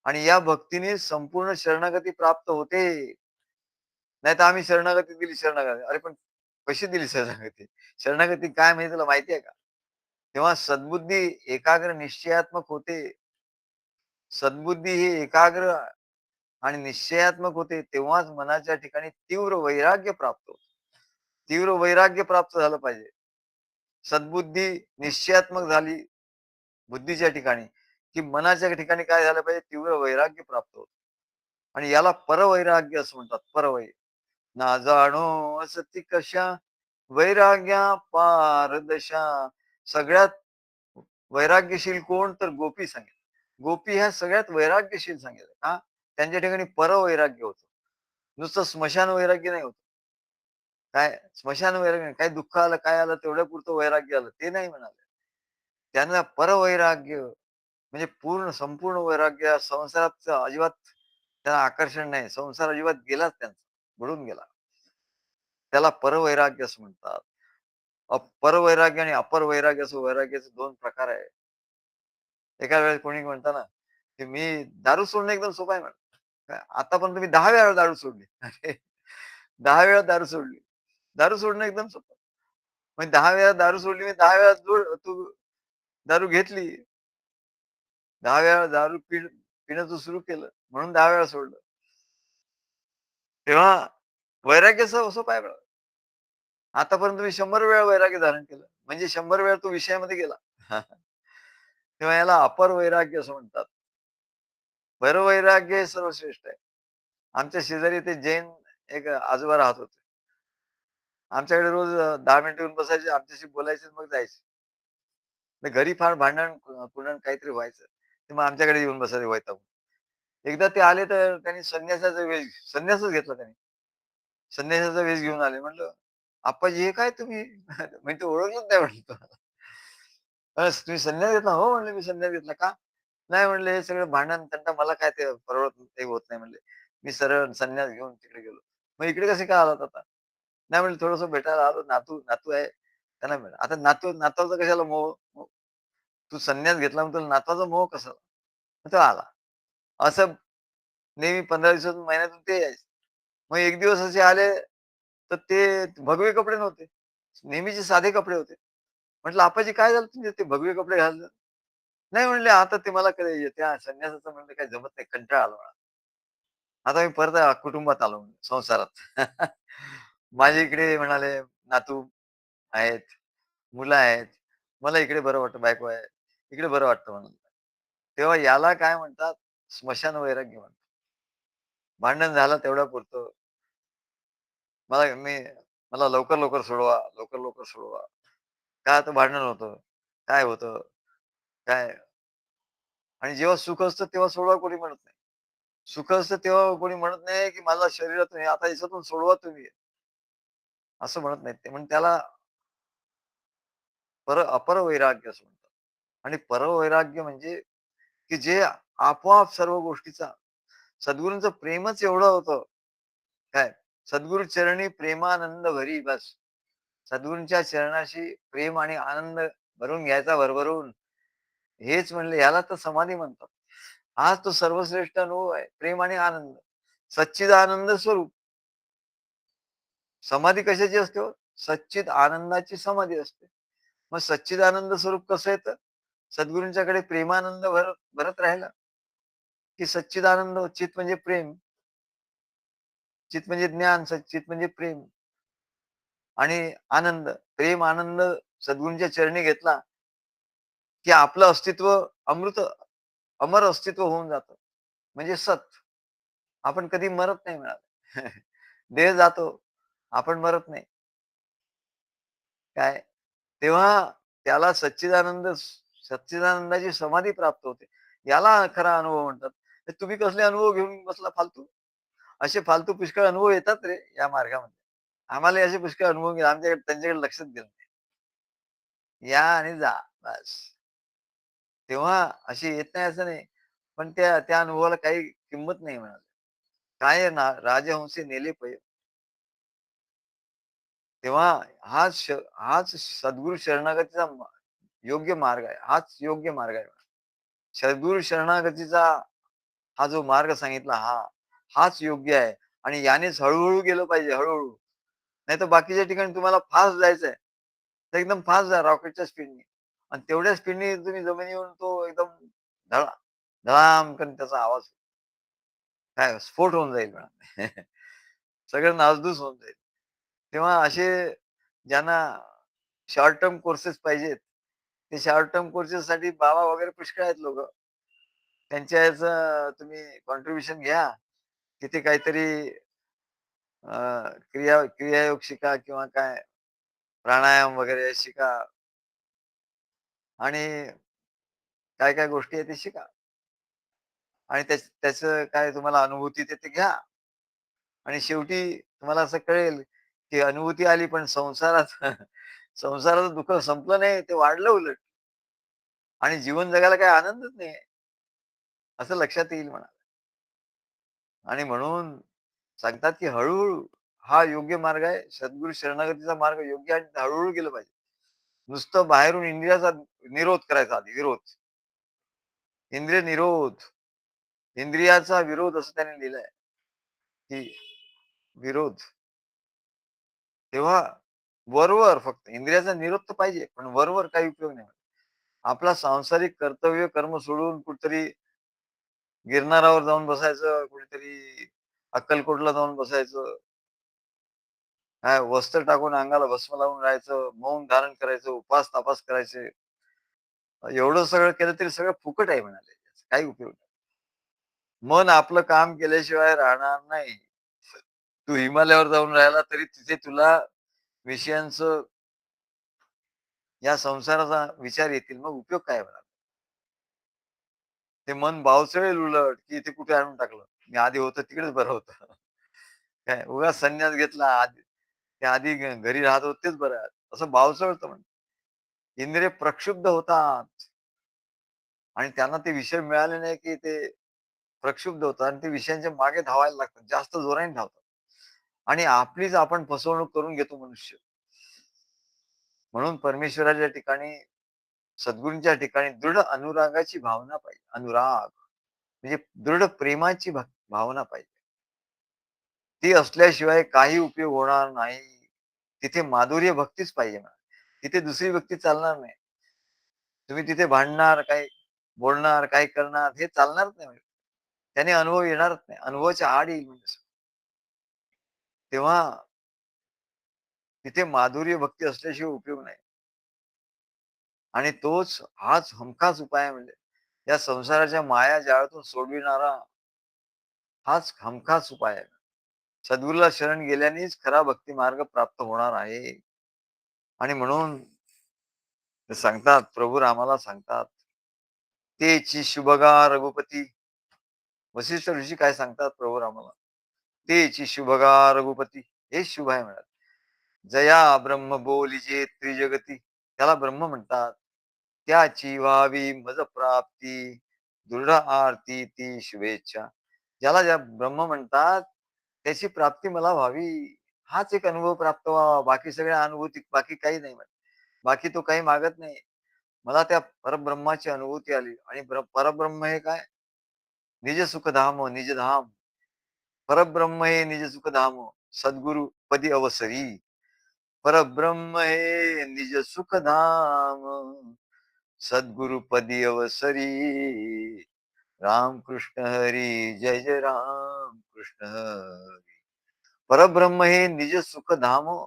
Speaker 1: आणि या भक्तीने संपूर्ण शरणागती प्राप्त होते. नाहीतर आम्ही शरणागती दिली शरणागती. अरे पण कशी दिली शरणागती? शरणागती काय म्हणजे तुला माहिती आहे का? तेव्हा सद्बुद्धी एकाग्र निश्चयात्मक होते. सद्बुद्धी ही एकाग्र आणि निश्चयात्मक होते, तेव्हाच मनाच्या ठिकाणी तीव्र वैराग्य प्राप्त होतं. तीव्र वैराग्य प्राप्त झालं पाहिजे. सद्बुद्धी निश्चयात्मक झाली बुद्धीच्या ठिकाणी, की मनाच्या ठिकाणी काय झालं पाहिजे? तीव्र वैराग्य प्राप्त होतं. आणि याला परवैराग्य असं म्हणतात. ना जाणो असती कशा वैराग्या पारदशा. सगळ्यात वैराग्यशील कोण? तर गोपी सांगेल. गोपी ह्या सगळ्यात वैराग्यशील सांगेल. का? त्यांच्या ठिकाणी परवैराग्य होतं. नुसतं स्मशान वैराग्य नाही होत. काय स्मशान वैराग्य नाही. काय दुःख आलं, काय आलं तेवढ्यापुरतं वैराग्य आलं. ते नाही म्हणाले. त्यांना परवैराग्य म्हणजे पूर्ण संपूर्ण वैराग्य संसाराचं अजिबात त्याला आकर्षण नाही. संसार अजिबात गेलाच त्यांचा, बुडून गेला. त्याला परवैराग्य असं म्हणतात. परवैराग्य आणि अपर वैराग्य असं वैराग्याचे 2 प्रकार आहे. एका वेळेस कोणी म्हणतं ना, की मी दारू सोडणं एकदम सोपं आहे म्हणे. आतापर्यंत मी 10 वेळा दारू सोडली. अरे 10 वेळा दारू सोडली. दारू सोडणं एकदम सोपं. मग 10 वेळा दारू सोडली, मी 10 वेळा तू दारू घेतली. 10 वेळा दारू पिणं तू सुरू केलं. म्हणून 10 वेळा सोडलं. तेव्हा वैराग्य सोपं आहे बघा. आतापर्यंत मी 100 वेळा वैराग्य धारण केलं. म्हणजे 100 वेळा तो विषयामध्ये गेला. तेव्हा याला अपर वैराग्य असं म्हणतात. परवैराग्य हे सर्वश्रेष्ठ आहे. आमच्या शेजारी ते जैन एक आजोबा राहत होते. आमच्याकडे रोज 10 मिनिटं येऊन बसायचे, आमच्याशी बोलायचे मग जायचे. तर घरी फार भांडण कुंडण काहीतरी व्हायचं. ते मग आमच्याकडे येऊन बसायचे वैतागून. एकदा ते आले तर त्यांनी संन्यासाचा वेश संन्यासच घेतला त्यांनी. संन्यासाचा वेश घेऊन आले. म्हटलं, "आप्पाजी हे काय तुम्ही?" म्हणजे ते ओळखलंच नाही म्हटलं. तुम्ही संन्यास घेतला?" "हो," म्हणले, "मी संन्यास घेतला." "का?" "नाही," म्हणले, "हे सगळं भांडण-तंटा मला काय ते परवडत ते होत नाही," म्हणले. "मी सरळ संन्यास घेऊन तिकडे गेलो." "मग इकडे कसे काय आलात आता?" "नाही," म्हणले, "थोडंसं भेटायला आलो. नातू नातू आहे, त्यांना भेट." "आता नातवाचा कशाला मोह? तू संन्यास घेतला मग तुला नातवाचा मोह कसा?" मग तो आला. असं नेहमी 15 दिवसातून, महिन्यातून ते यायचे. मग एक दिवस असे आले, तर ते भगवे कपडे नव्हते. नेहमीचे साधे कपडे होते. म्हटलं, "आप्पाजी काय झालं तुमचे ते भगवे कपडे घालून?" नाही म्हणले, "आता ते मला त्या संन्यासाचं म्हणलं काही जमत नाही, कंटाळा आला मला. आता मी परत कुटुंबात आलो म्हणलं, संसारात." माझ्या इकडे म्हणाले नातू आहेत, मुलं आहेत. मला इकडे बरं वाटतं, बायको आहे. इकडे बरं वाटतं म्हणून. तेव्हा याला काय म्हणतात? स्मशान वैराग्य म्हणतात. भांडण झालं तेवढ्यापुरतं. मी मला लवकर-लवकर सोडवा, लवकर-लवकर सोडवा. का तर भांडण होतं. काय होतं? काय आणि जेव्हा सुख असतं तेव्हा सोडवा कोणी म्हणत नाही. सुख असतं तेव्हा कोणी म्हणत नाही, की मला शरीरातून आता याच्यातून सोडवा तुम्ही. असं म्हणत नाहीत ते. म्हणून त्याला अपर वैराग्य असं म्हणतात. आणि परवैराग्य म्हणजे, की जे आपोआप सर्व गोष्टीचा सद्गुरूंचं प्रेमच एवढं होतं. काय? सद्गुरू चरणी प्रेमानंद भरी बस. सद्गुरूंच्या चरणाशी प्रेम आणि आनंद भरून घ्यायचा भरभरून. हेच म्हणले ह्याला तर समाधी म्हणतात. हाच तो सर्वश्रेष्ठ अनुभव आहे. प्रेम आणि आनंद. सच्चिदानंद स्वरूप. समाधी कशाची असते हो? सच्चिद आनंदाची समाधी असते. मग सच्चिदानंद स्वरूप कसं येतं? सद्गुरूंच्याकडे प्रेमानंद भरत भरत राहिला, की सच्चिदानंद चित म्हणजे प्रेम, चित म्हणजे ज्ञान, सच्चित म्हणजे प्रेम आणि आनंद. प्रेम, आनंद सद्गुरूंच्या चरणी घेतला, की आपलं अस्तित्व अमृत, अमर अस्तित्व होऊन जातं. म्हणजे सत. आपण कधी मरत नाही म्हणाले. देह जातो, आपण मरत नाही. काय? तेव्हा त्याला सच्चिदानंदाची समाधी प्राप्त होते. याला खरा अनुभव म्हणतात. तर तुम्ही कसले अनुभव घेऊन बसला फालतू? असे फालतू पुष्कळ अनुभव येतात रे या मार्गामध्ये. आम्हाला असे पुष्कळ अनुभव गेले. आमच्याकडे त्यांच्याकडे लक्षच दिलं नाही. या आणि जा बस. तेव्हा अशी येत नाही असं नाही. पण त्या त्या अनुभवाला काही किंमत नाही म्हणाले. काय आहे ना, राजहंसी नेले पै. तेव्हा हाच सद्गुरू शरणागतीचा योग्य मार्ग आहे. हाच योग्य मार्ग आहे. सद्गुरू शरणागतीचा हा जो मार्ग सांगितला हाच योग्य आहे आणि यानेच हळू गेलं पाहिजे, हळू नाहीतर बाकीच्या ठिकाणी तुम्हाला फास्ट जायचंय, तर एकदम फास्ट जा रॉकेटच्या स्पीडने आणि तेवढ्या स्पीडने तुम्ही जमिनीवरून तो एकदम धडा धडाम त्याचा आवाज काय स्फोट होऊन जाईल म्हणा. सगळं नासधूस होऊन जाईल. तेव्हा असे ज्यांना शॉर्ट टर्म कोर्सेस पाहिजेत, ते शॉर्ट टर्म कोर्सेससाठी बाबा वगैरे पुष्कळ आहेत लोकं. त्यांच्या याचं तुम्ही कॉन्ट्रिब्युशन घ्या. तिथे काहीतरी क्रियायोग शिका किंवा काय प्राणायाम वगैरे शिका आणि काय गोष्टी आहेत ते शिका आणि त्याचं काय तुम्हाला अनुभूती ते घ्या आणि शेवटी तुम्हाला असं कळेल, की अनुभूती आली पण संसाराचं दुःख संपलं नाही, ते वाढलं उलट आणि जीवन जगायला काही आनंदच नाही असं लक्षात येईल म्हणा आणि म्हणून सांगतात, की हळू हा योग्य मार्ग आहे. सद्गुरू शरणागतीचा मार्ग योग्य आहे आणि हळू गेलं पाहिजे. नुसतं बाहेरून इंद्रियाचा निरोध करायचा आधी, विरोध. इंद्रिय निरोध, इंद्रियाचा विरोध असं त्याने लिहिलंय, की विरोध. तेव्हा वरवर फक्त इंद्रियाचा निरोध तर पाहिजे, पण वरवर काही उपयोग नाही. आपला सांसारिक कर्तव्य, कर्म सोडून कुठेतरी गिरनारावर जाऊन बसायचं, कुठेतरी अक्कलकोटला जाऊन बसायचं. वस्त्र टाकून अंगाला भस्म लावून राहायचं, मौन धारण करायचं, उपास-तापास करायचे. एवढं सगळं केलं तरी सगळं फुकट आहे म्हणाले. काही उपयोग नाही. मन आपलं काम केल्याशिवाय राहणार नाही. तू हिमालयावर जाऊन राहिला तरी तिथे तुला विषयांचं या संसाराचा विचार येतील. मग उपयोग काय होणार? ते मन बावचळेल उलट, की इथे कुठे आणून टाकलं. मी आधी होतं तिकडेच बरं होतं. काय उगाच संन्यास घेतला. त्या आधी घरी राहत होतो तेच बरं आहे. असं बावचळतं म्हणजे. इंद्रिय प्रक्षुब्ध होतात आणि त्यांना ते विषय मिळाले नाही, की ते प्रक्षुब्ध होतात आणि ते विषयांच्या मागे धावायला लागतात. जास्त जोराने धावतात आणि आपलीच आपण फसवणूक करून घेतो मनुष्य. म्हणून परमेश्वराच्या ठिकाणी, सद्गुरूंच्या ठिकाणी दृढ अनुरागाची भावना पाहिजे. अनुराग म्हणजे दृढ प्रेमाची भावना पाहिजे. ती असल्याशिवाय काही उपयोग होणार नाही. तिथे माधुर्य भक्तीच पाहिजे म्हणा. तिथे दुसरी व्यक्ती चालणार नाही. तुम्ही तिथे भांडणार, काही बोलणार, काही करणार हे चालणारच नाही म्हणजे. त्याने अनुभव येणारच नाही. अनुभवाच्या आड येईल म्हणजे. तेव्हा तिथे माधुर्य भक्ती असल्याशिवाय उपयोग नाही. आणि हाच हमखास उपाय आहे म्हणजे. या संसाराच्या माया जाळातून सोडविणारा हाच हमखास उपाय आहे. सद्गुरूला शरण गेल्यानेच खरा भक्ती मार्ग प्राप्त होणार आहे. आणि म्हणून ते सांगतात, प्रभू रामाला सांगतात, "तेची शुभगा रघुपती." वसिष्ठ ऋषी काय सांगतात प्रभू रामाला? "तेची शुभगा रघुपती." हे शुभ आहे म्हणतात. "जया ब्रह्म बोलिजे त्रिजगती." त्याला ब्रह्म म्हणतात. "त्याची व्हावी मज प्राप्ती, दृढ आरती ती शुभेच्छा." ज्या ब्रह्म म्हणतात, त्याची प्राप्ती मला व्हावी. हाच एक अनुभव प्राप्त व्हावा. बाकी सगळ्या अनुभूती बाकी काही नाही. बाकी तो काही मागत नाही. मला त्या परब्रह्माची अनुभूती आली आणि परब्रह्म हे काय? निज सुखधाम, निज धाम. परब्रह्म हे निज सुखधाम, सद्गुरु पदी अवसरी. परब्रह्म हे निज सुखधाम, सद्गुरु पदी अवसरी. राम कृष्ण हरी, जय जय राम कृष्ण हरी. परब्रह्म हे निज सुखधाम,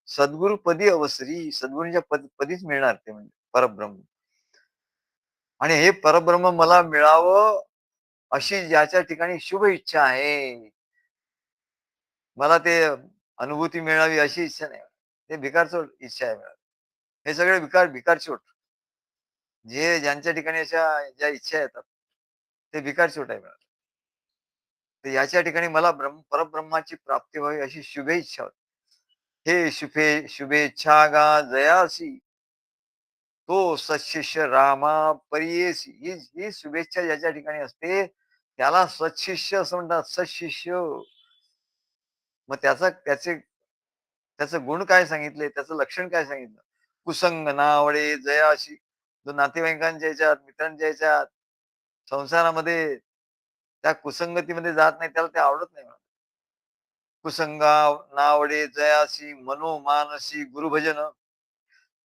Speaker 1: सद्गुरु पदी अवसरी. सद्गुरूंच्या पदीच मिळणार ते म्हणजे परब्रह्म. आणि हे परब्रह्म मला मिळावं अशी ज्याच्या ठिकाणी शुभ इच्छा आहे, मला ते अनुभूती मिळावी अशी इच्छा नाही. ते भिकारचोट इच्छा आहे मला. हे सगळे भिकारचोट. जे ज्यांच्या ठिकाणी अशा ज्या इच्छा येतात, ते भिकारचोट आहे मला. तर याच्या ठिकाणी मला परब्रह्माची प्राप्ती व्हावी अशी शुभे इच्छा होती. हे शुभेच्छा गा जयासी, तो सत्शिष्य रामा परियेसी. ही शुभेच्छा ज्याच्या ठिकाणी असते, त्याला सत्शिष्य असं म्हणतात. सत्शिष्य. मग त्याचं गुण काय सांगितले, त्याचं लक्षण काय सांगितलं? कुसंग नावडे जयाशी. जो नातेवाईकांच्या ह्याच्यात, मित्रांच्या ह्याच्यात, संसारामध्ये त्या कुसंगतीमध्ये जात नाही, त्याला ते आवडत नाही म्हणा. कुसंगा नावडे जयासी मनोमानसी गुरुभजन.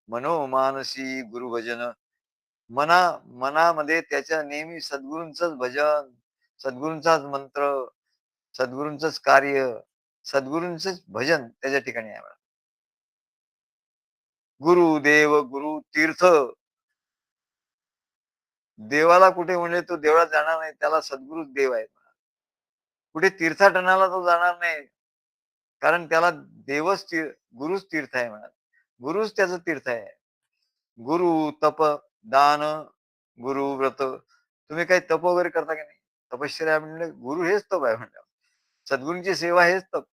Speaker 1: मनोमानसी गुरुभजन. मनामध्ये त्याच्या नेहमी सद्गुरूंचंच भजन, सद्गुरूंचाच मंत्र, सद्गुरूंचंच कार्य, सद्गुरूंचंच भजन त्याच्या ठिकाणी आहे. गुरु देव गुरु तीर्थ. देवाला कुठे म्हणले तो देवळात जाणार नाही, त्याला सद्गुरूच देव आहे. कुठे तीर्थाटनाला तो जाणार नाही, कारण त्याला गुरुच तीर्थ आहे म्हणा. गुरुच त्याचं तीर्थ आहे. गुरु तप दान गुरु व्रत. तुम्ही काही तप वगैरे करता की नाही? तपश्चर्या म्हणले गुरु हेच तप आहे म्हणलं. सद्गुरूंची सेवा हेच तप.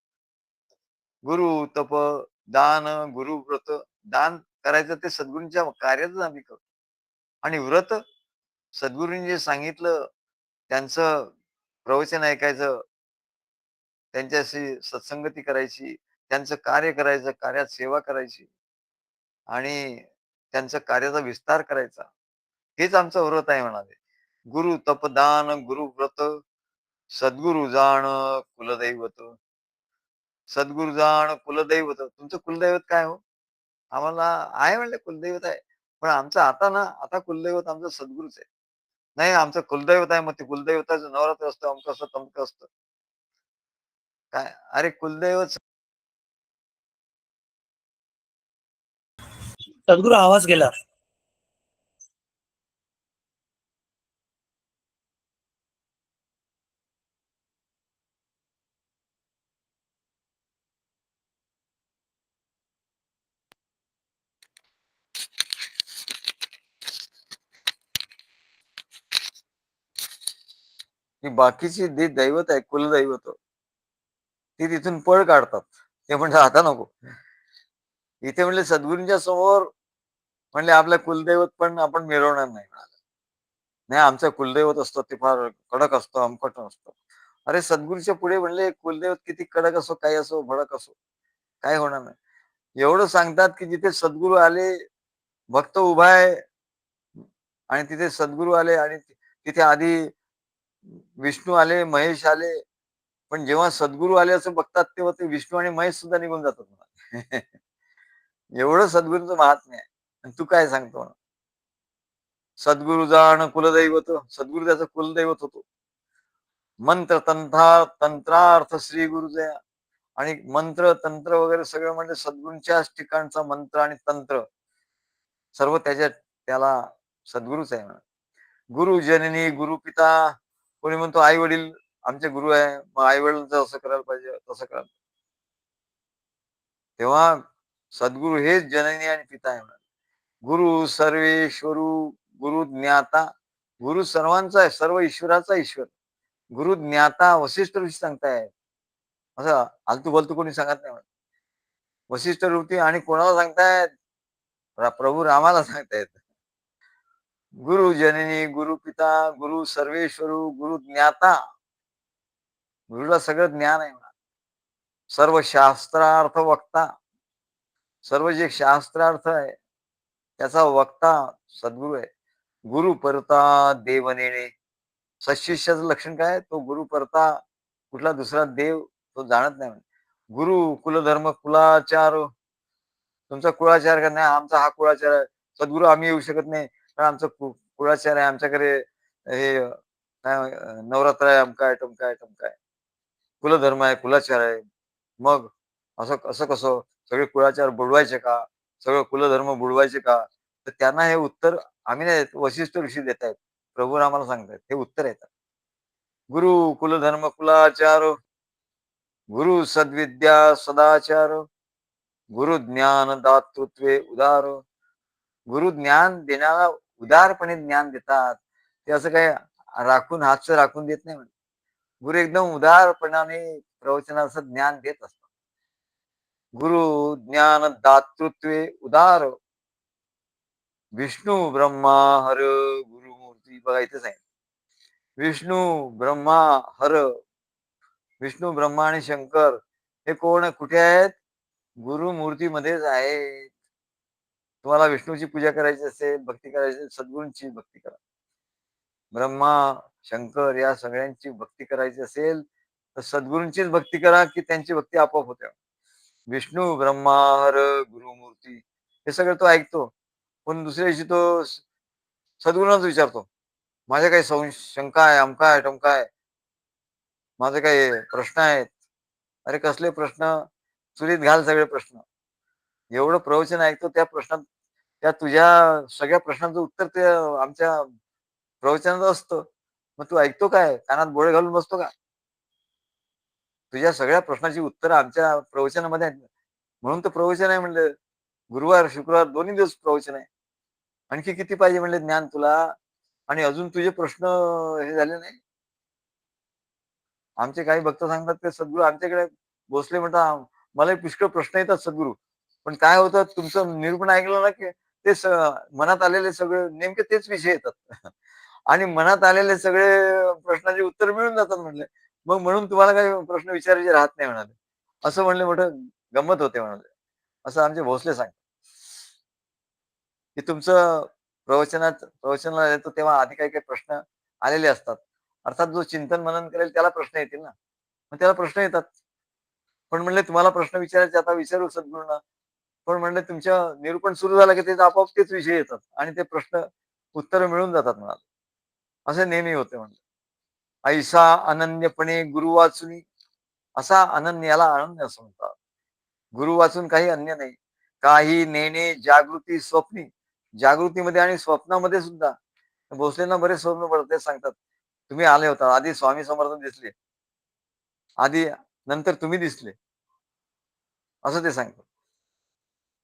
Speaker 1: गुरु तप दान गुरु व्रत. दान करायचं ते सद्गुरूंच्या कार्यातच आम्ही करतो. आणि व्रत सद्गुरूंनी जे सांगितलं, त्यांचं प्रवचन ऐकायचं, त्यांच्याशी सत्संगती करायची, त्यांचं कार्य करायचं, कार्यात सेवा करायची आणि त्यांच्या कार्याचा विस्तार करायचा. हेच आमचं व्रत आहे म्हणाले. गुरु तपदान गुरु व्रत, सद्गुरु जाण कुलदैवत. सद्गुरु जाण कुलदैवत. तुमचं कुलदैवत काय हो? आम्हाला आहे म्हणले कुलदैवत आहे. पण आमचं आता कुलदैवत आमचं सद्गुरूच आहे. नाही आमचं कुलदैवत आहे, मग ते कुलदैवताचं नवरात्र असतं, अमकं असतं, तमकं असतं. काय? अरे कुलदैवत
Speaker 2: सद्गुरू आवाज गेला.
Speaker 1: ही बाकीची जे दैवत आहे, कुलदैवत, ती तिथून पळ काढतात. ते म्हणजे आता नको. इथे म्हणले सद्गुरूंच्या समोर म्हणले आपल्या कुलदैवत पण आपण मिरवणार नाही. नाही आमचं कुलदैवत असतं ते फार कडक असतं, अमकट असतं. अरे सद्गुरूच्या पुढे म्हणले कुलदैवत किती कडक असो, काही असो, भडक असो, काय होणार नाही. एवढं सांगतात की जिथे सद्गुरू आले, भक्त उभा आहे आणि तिथे सद्गुरू आले आणि तिथे आधी विष्णू आले, महेश आले. पण जेव्हा सद्गुरू आले असं बघतात, तेव्हा ते विष्णू आणि महेश सुद्धा निघून जातात. एवढं सद्गुरूचं महात्म्य आहे. आणि तू काय सांगतो? सद्गुरु जाण कुलदैवत. सद्गुरु त्याचा कुलदैवत होतो. मंत्र तंत्रार्थ श्री गुरुजया. आणि मंत्र तंत्र वगैरे सगळं म्हणजे सद्गुरूंच्याच ठिकाणचा मंत्र आणि तंत्र सर्व त्याला सद्गुरूच आहे म्हणा. गुरु जननी गुरु पिता. कोणी म्हणतो आई वडील आमचे गुरु आहे, मग आई वडिलांचं असं करायला पाहिजे, तसं करायला. तेव्हा सद्गुरु हेच जननी आणि पिता आहे म्हणा. गुरु सर्वेश्वरू गुरु ज्ञाता. गुरु सर्वांचा आहे, सर्व ईश्वराचा ईश्वर. गुरु ज्ञाता वसिष्ठ ऋषी सांगतायत. असं आलतू फालतू कोणी सांगत नाही. वसिष्ठ ऋषी आणि कोणाला सांगतायत? प्रभू रामाला सांगतायत. गुरु जननी गुरु पिता गुरु सर्वेश्वरू गुरु ज्ञाता. गुरुला सगळं ज्ञान आहे. सर्व शास्त्रार्थ वक्ता. सर्व जे शास्त्रार्थ आहे त्याचा वक्ता सद्गुरू आहे. गुरु परता देव नेणे. सत्शिष्याचं लक्षण काय? तो गुरु परता कुठला दुसरा देव तो जाणत नाही. गुरु कुलधर्म कुलाचार. तुमचा कुळाचार का नाही? आमचा हा कुळाचार आहे. सद्गुरू आम्ही येऊ शकत नाही, कारण आमचं कुळाचार आहे. आमच्याकडे हे काय नवरात्र आहे, अमका आहे, टमका आहे, टमका आहे. कुलधर्म आहे, कुलाचार आहे. मग असं असं कसं? सगळे कुळाचार बुडवायचे का? सगळं कुलधर्म बुडवायचे का? तर त्यांना हे उत्तर आम्ही नाही देत, वसिष्ठ ऋषी देत आहेत. प्रभू आम्हाला सांगतायत हे उत्तर येतात. गुरु कुलधर्म कुलाचार, गुरु सद्विद्या सदाचार, गुरु ज्ञान दातृत्वे उदार. गुरु ज्ञान देण्याला उदारपणे ज्ञान देतात. ते असं काय राखून हातचं राखून देत नाही. गुरु एकदम उदारपणाने प्रवचनाचं ज्ञान देत असतात. गुरु ज्ञान दातृत्वे उदार, विष्णू ब्रह्मा हर गुरुमूर्ती. बघा इथेच आहे. विष्णू ब्रह्मा हर, विष्णू ब्रह्मा आणि शंकर हे कोण कुठे आहेत? गुरुमूर्तीमध्येच आहेत. तुम्हाला विष्णूची पूजा करायची असेल, भक्ती करायची असेल, सद्गुरूंची भक्ती करा. ब्रह्मा, शंकर या सगळ्यांची भक्ती करायची असेल तर सद्गुरूंचीच भक्ती करा, की त्यांची भक्ती आपोआप होते. विष्णू ब्रह्मा हर गुरुमूर्ती हे सगळं तो ऐकतो. पण दुसऱ्या दिवशी तो सद्गुरूंनाच विचारतो. माझ्या काही शंका आहे, अमका आहे, टमका आहे. माझे काही प्रश्न आहेत. अरे कसले प्रश्न? चुलीत घाल सगळे प्रश्न. एवढं प्रवचन ऐकतो त्या प्रश्नात, त्या तुझ्या सगळ्या प्रश्नांचं उत्तर ते आमच्या प्रवचनात असतं. मग तू ऐकतो काय? कानात बोळे घालून बसतो का? तुझ्या सगळ्या प्रश्नांची उत्तरं आमच्या प्रवचनामध्ये आहेत. म्हणून तर प्रवचन आहे म्हणलं. गुरुवार, शुक्रवार दोन्ही दिवस प्रवचन आहे. आणखी किती पाहिजे म्हणले ज्ञान तुला? आणि अजून तुझे प्रश्न हे झाले नाही. आमचे काही भक्त सांगतात ते सद्गुरू आमच्याकडे भोसले म्हणतात, मलाही पुष्कळ प्रश्न येतात सद्गुरू. पण काय होतं तुमचं निरूपण ऐकलं ना, की ते मनात आलेले सगळे नेमके तेच विषय येतात. आणि मनात आलेले सगळे प्रश्नांची उत्तर मिळून जातात म्हणले. मग म्हणून तुम्हाला काही प्रश्न विचारायचे राहत नाही म्हणाले. असं म्हणले मोठं गंमत होते म्हणाले. असं आमचे भोसले सांगतात. की तुमचं प्रवचनाला येतो तेव्हा आधी काही काही प्रश्न आलेले असतात. अर्थात जो चिंतन मनन करेल त्याला प्रश्न येतील ना. मग त्याला प्रश्न येतात. पण म्हणले तुम्हाला प्रश्न विचारायचे आता विचारू सद्गुरूंना. पण म्हणले तुमचं निरूपण सुरू झालं की ते आपोआप तेच विषय येतात आणि ते प्रश्न उत्तरं मिळून जातात म्हणाले. असे नेहमी होते म्हणले. ऐसा अनन्यपणे गुरु वाचुनी, असा अनन्य याला अनन्य असं म्हणतात. गुरु वाचून काही अन्य नाही. काही नेणे जागृती स्वप्नी. जागृतीमध्ये आणि स्वप्नामध्ये सुद्धा भोसलेंना बरेच स्वप्न पडते सांगतात. तुम्ही आले होता. आधी स्वामी समर्थ दिसले. आधी नंतर तुम्ही दिसले. असं ते सांगतात.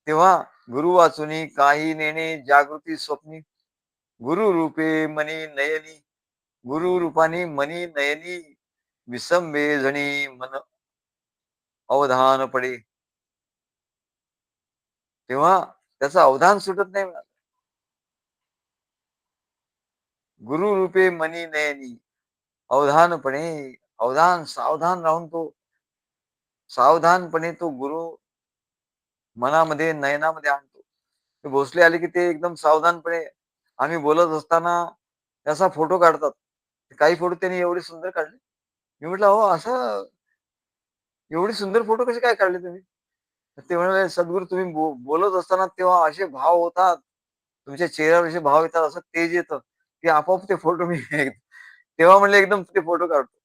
Speaker 1: तेव्हा गुरु वाचुनी काही नेणे जागृती स्वप्नी. गुरु रूपे मनी नयनी. गुरु रूपानी मनी नयनी विसंबे जणी मन अवधान पडे. तेव्हा त्याचं अवधान सुटत नाही. गुरु रूपे मनी नयनी अवधानपणे, अवधान सावधान राहून तो सावधानपणे तो गुरु मनामध्ये नयनामध्ये आणतो. ते भोसले आले की ते एकदम सावधानपणे आम्ही बोलत असताना त्याचा फोटो काढतात. काही फोटो त्यांनी एवढे सुंदर काढले. मी म्हटलं, "अहो असं एवढे सुंदर फोटो कसे काय काढले तुम्ही?" तर ते म्हणाले, "सद्गुरू तुम्ही बोलत असताना तेव्हा असे भाव होतात, तुमच्या चेहऱ्यावर असे भाव येतात, असं तेज येतं, की आपोआप ते फोटो मी तेव्हा म्हणले एकदम ते फोटो काढतो."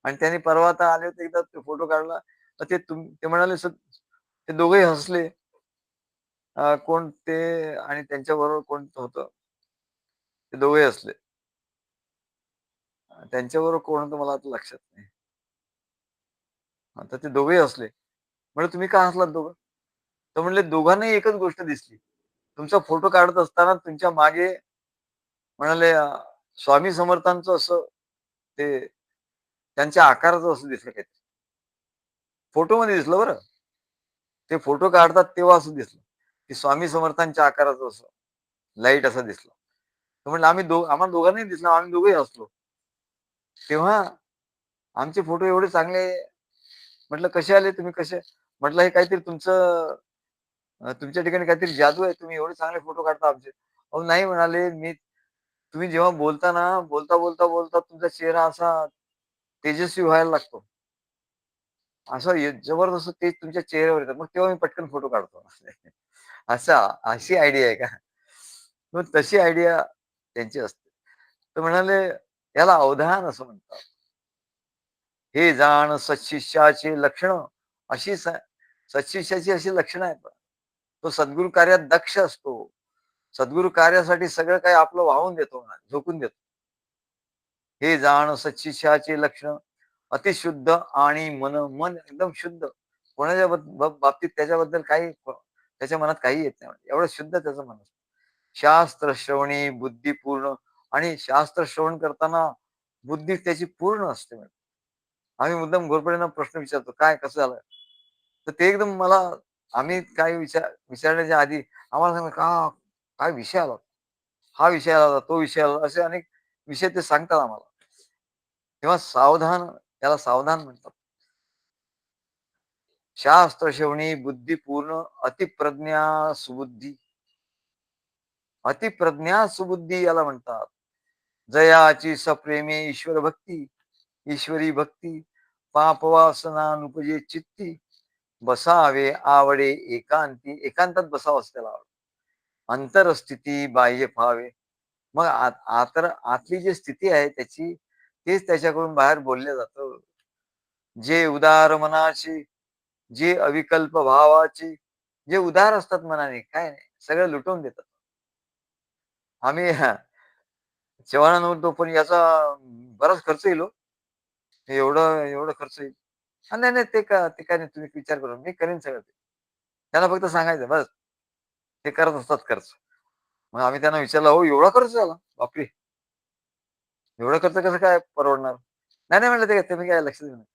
Speaker 1: आणि त्यांनी परवा आता आले होते एकदा ते फोटो काढला. तर ते म्हणाले ते दोघेही हसले. कोण ते आणि त्यांच्याबरोबर कोण होतं, ते दोघेही हसले. त्यांच्याबरोबर कोण होतं मला आता लक्षात नाही. तर ते दोघेही हसले. म्हटलं, "तुम्ही का हसलात दोघं?" तर म्हणले, "दोघांनाही एकच गोष्ट दिसली. तुमचा फोटो काढत असताना तुमच्या मागे म्हणाले स्वामी समर्थांचं असं ते त्यांच्या आकाराचं असं दिसलं काहीतरी." फोटोमध्ये दिसलं बरं. ते फोटो काढतात तेव्हा असं दिसलं, की स्वामी समर्थांच्या आकाराचं असं लाईट असं दिसलं. तर म्हटलं, आम्हाला दोघांनाही दिसलं. आम्ही दोघंही हसलो. तेव्हा आमचे फोटो एवढे चांगले म्हटलं, "कसे आले तुम्ही कसे?" म्हटलं, "हे काहीतरी तुमचं तुमच्या ठिकाणी काहीतरी जादू आहे. तुम्ही एवढे चांगले फोटो काढता आमचे." अहो नाही म्हणाले, तुम्ही जेव्हा बोलता ना, बोलता तुमचा चेहरा असा तेजस्वी व्हायला लागतो. असं जबरदस्त तेज तुमच्या चेहऱ्यावर येतं. मग तेव्हा मी पटकन फोटो काढतो. अशी आयडिया आहे का? मग तशी आयडिया त्यांची असते. तर म्हणाले, "याला अवधान असं म्हणतात. हे जाण सत्शिष्याचे लक्षण." अशी सत्शिष्याची अशी लक्षणं आहेत. तो सद्गुरू कार्यात दक्ष असतो. सद्गुरू कार्यासाठी सगळं काही आपलं वाहून देतो, झोकून देतो. हे जाण सच्चिशाचे लक्षण. अतिशुद्ध आणि मन एकदम शुद्ध. कोणाच्या बाबतीत त्याच्याबद्दल काही त्याच्या मनात काही येत नाही. एवढं शुद्ध त्याचं मन असतं. शास्त्र श्रवणी बुद्धी पूर्ण. आणि शास्त्र श्रवण करताना बुद्धी त्याची पूर्ण असते. आम्ही मुद्दाम घोरपडे प्रश्न विचारतो, काय कसं झालं? तर ते एकदम मला आम्ही काही विचारण्याच्या आधी आम्हाला सांगा का काय विषय आला? हा विषय आला, तो विषय आला, असे अनेक विषय ते सांगतात आम्हाला. तेव्हा सावधान, त्याला सावधान म्हणतात. शास्त्र श्रवणी बुद्धिपूर्ण अतिप्रज्ञा सुबुद्धी. अतिप्रज्ञा सुबुद्धी याला म्हणतात. जयाची सप्रेमे ईश्वर भक्ती. ईश्वरी भक्ती पापवासनानुपजे चित्ती. बसावे आवडे एकांती. एकांतात बसावं असं त्याला आवडतं. अंतरस्थिती बाह्य व्हावे. मग आतली जी स्थिती आहे त्याची, तेच त्याच्याकडून बाहेर बोललं जातं. जे उदार मनाची, जे अविकल्प भावाची, जे उदार असतात मनाने, काय नाही सगळं लुटवून देतात. आम्ही चव्हाणांवर तो पण याचा बराच खर्च येईल हो. एवढं एवढं खर्च येईल. नाही नाही ते काय नाही, तुम्ही विचार करून मी करेन सगळं ते. त्यांना फक्त सांगायचं बस. ते करत असतात खर्च. मग आम्ही त्यांना विचारलं, "हो एवढा खर्च झाला? बापरे! एवढा खर्च कसं काय परवडणार?" "नाही, नाही," म्हटलं, "ते तुम्ही काय लक्ष देऊ नका.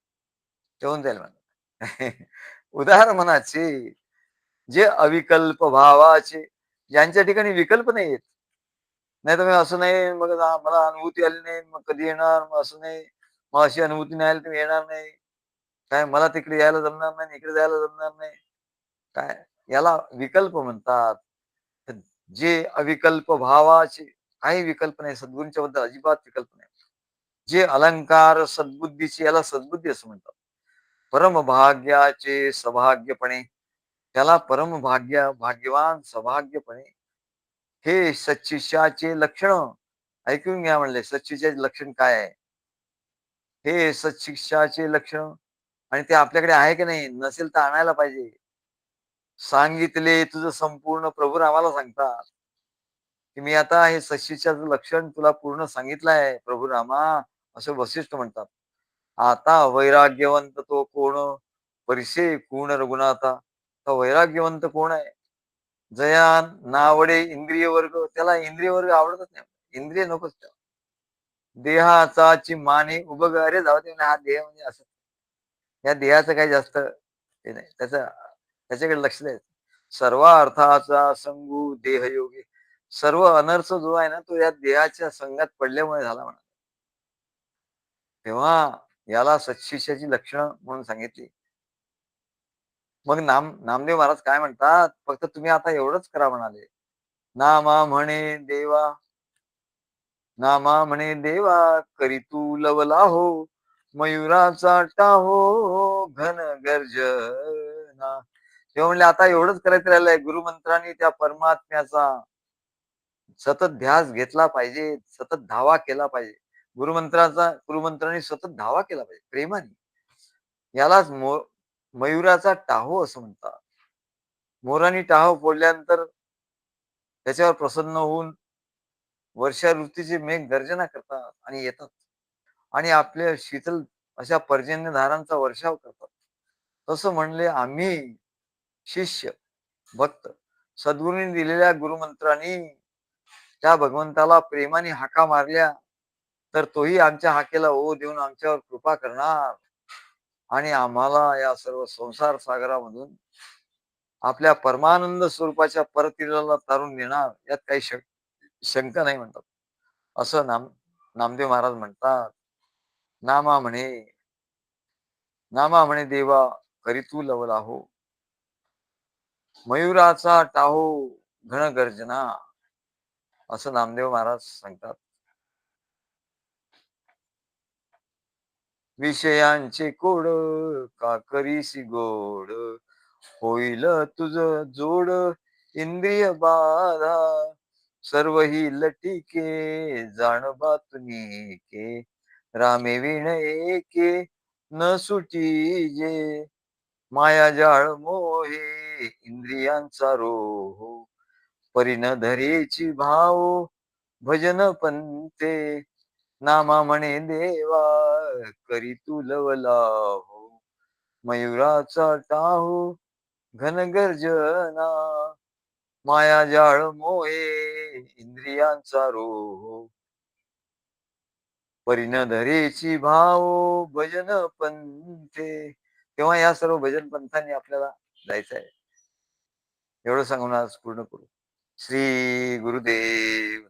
Speaker 1: ते होऊन जाईल," म्हणलं. उदार मनाचे, जे अविकल्प भावाचे, ज्यांच्या ठिकाणी विकल्प नाही आहेत. नाहीतर मग असं नाही, मग मला अनुभूती आली नाही, मग कधी येणार? मग असं नाही. मग अशी अनुभूती नाही आली तर येणार नाही. काय मला तिकडे यायला जमणार नाही, इकडे जायला जमणार नाही. काय याला विकल्प म्हणतात. तर जे अविकल्प भावाचे, काही विकल्प नाही. सद्गुरूंच्या बद्दल अजिबात विकल्प नाही. जे अलंकार सद्बुद्धीचे, याला सद्बुद्धी असं म्हणतात. परमभाग्याचे सौभाग्यपणे, त्याला भाग्यवान सौभाग्यपणे. हे सच्शिष्याचे लक्षण. ऐकून घ्या म्हणले, सच्शिष्याचे लक्षण काय आहे? हे सच्शिष्याचे लक्षण. आणि ते आपल्याकडे आहे की नाही? नसेल तर आणायला पाहिजे. सांगितले तुझं संपूर्ण, प्रभू रामाला सांगतात, की मी आता हे सच्शिष्याचं लक्षण तुला पूर्ण सांगितलं आहे प्रभू रामा, असं वसिष्ठ म्हणतात. आता वैराग्यवंत तो कोण? परिसे कोण रघुनाथा. तर वैराग्यवंत कोण आहे? जया नावडे इंद्रिय वर्ग. त्याला इंद्रिय वर्ग आवडतच नाही. इंद्रिय नकोच त्याला. देहाचाची माने उभं. अरे जाऊ दे, हा देह म्हणजे असं. या देहाचं काही जास्त हे नाही. त्याच्याकडे लक्ष द्यायचं. सर्व अर्थाचा संगू देहयोगी. सर्व अनर्थ जो आहे ना, तो या देहाच्या संघात पडल्यामुळे झाला म्हणा. तेव्हा याला सच्शिष्याची लक्षणं म्हणून सांगितली. मग नामदेव महाराज काय म्हणतात? फक्त तुम्ही आता एवढंच करा म्हणाले. नामा म्हणे देवा, नामा म्हणे देवा, करी तू लवला हो, मयुराचा टाहो घन गर्जना. तेव्हा म्हणले आता एवढंच करायचं राहिलंय. गुरुमंत्रांनी त्या परमात्म्याचा सतत ध्यास घेतला पाहिजे, सतत धावा केला पाहिजे. गुरुमंत्रांनी सतत धावा केला पाहिजे प्रेमाने. यालाच मयुराचा टाहो असं म्हणतात. मोरांनी टाहो फोडल्यानंतर त्याच्यावर प्रसन्न होऊन वर्षा ऋतूचे मेघ गर्जना करतात आणि येतात आणि आपल्या शीतल अशा पर्जन्यधारांचा वर्षाव करतात. तसं म्हणले आम्ही शिष्य, भक्त, सद्गुरूंनी दिलेल्या गुरुमंत्रांनी त्या भगवंताला प्रेमाने हाका मारल्या, तर तोही आमच्या हाकेला ओ देऊन आमच्यावर कृपा करणार आणि आम्हाला या सर्व संसार सागरामधून आपल्या परमानंद स्वरूपाच्या परतीला तारून नेणार, यात काही शंका नाही म्हणतात. असं नामदेव महाराज म्हणतात. नामा म्हणे, नामा म्हणे देवा, करी तू लवला हो, मयुराचा टाहो घन गर्जना. असं नामदेव महाराज सांगतात. विषयांचे कोड का करीसी गोड, होईल तुझ जोड इंद्रिय बाधा. सर्व ही लटिके जाणबा तुम्ही के, रामे विण एके न सुटी जे. मायाजाळ मोहे इंद्रियांचा रोह, परिण धरेची भाव भजन पंते. नामा म्हणे देवा करी तू लवलाहो. मयुराचा टाहू घन गर्जना, माया जाळ मोहे इंद्रियांचा रोह. परिण धरेची भाव भजन पंथे. तेव्हा या सर्व भजन पंथांनी आपल्याला जायचं आहे. एवढं सांगून आज पूर्ण करू. श्री गुरुदेव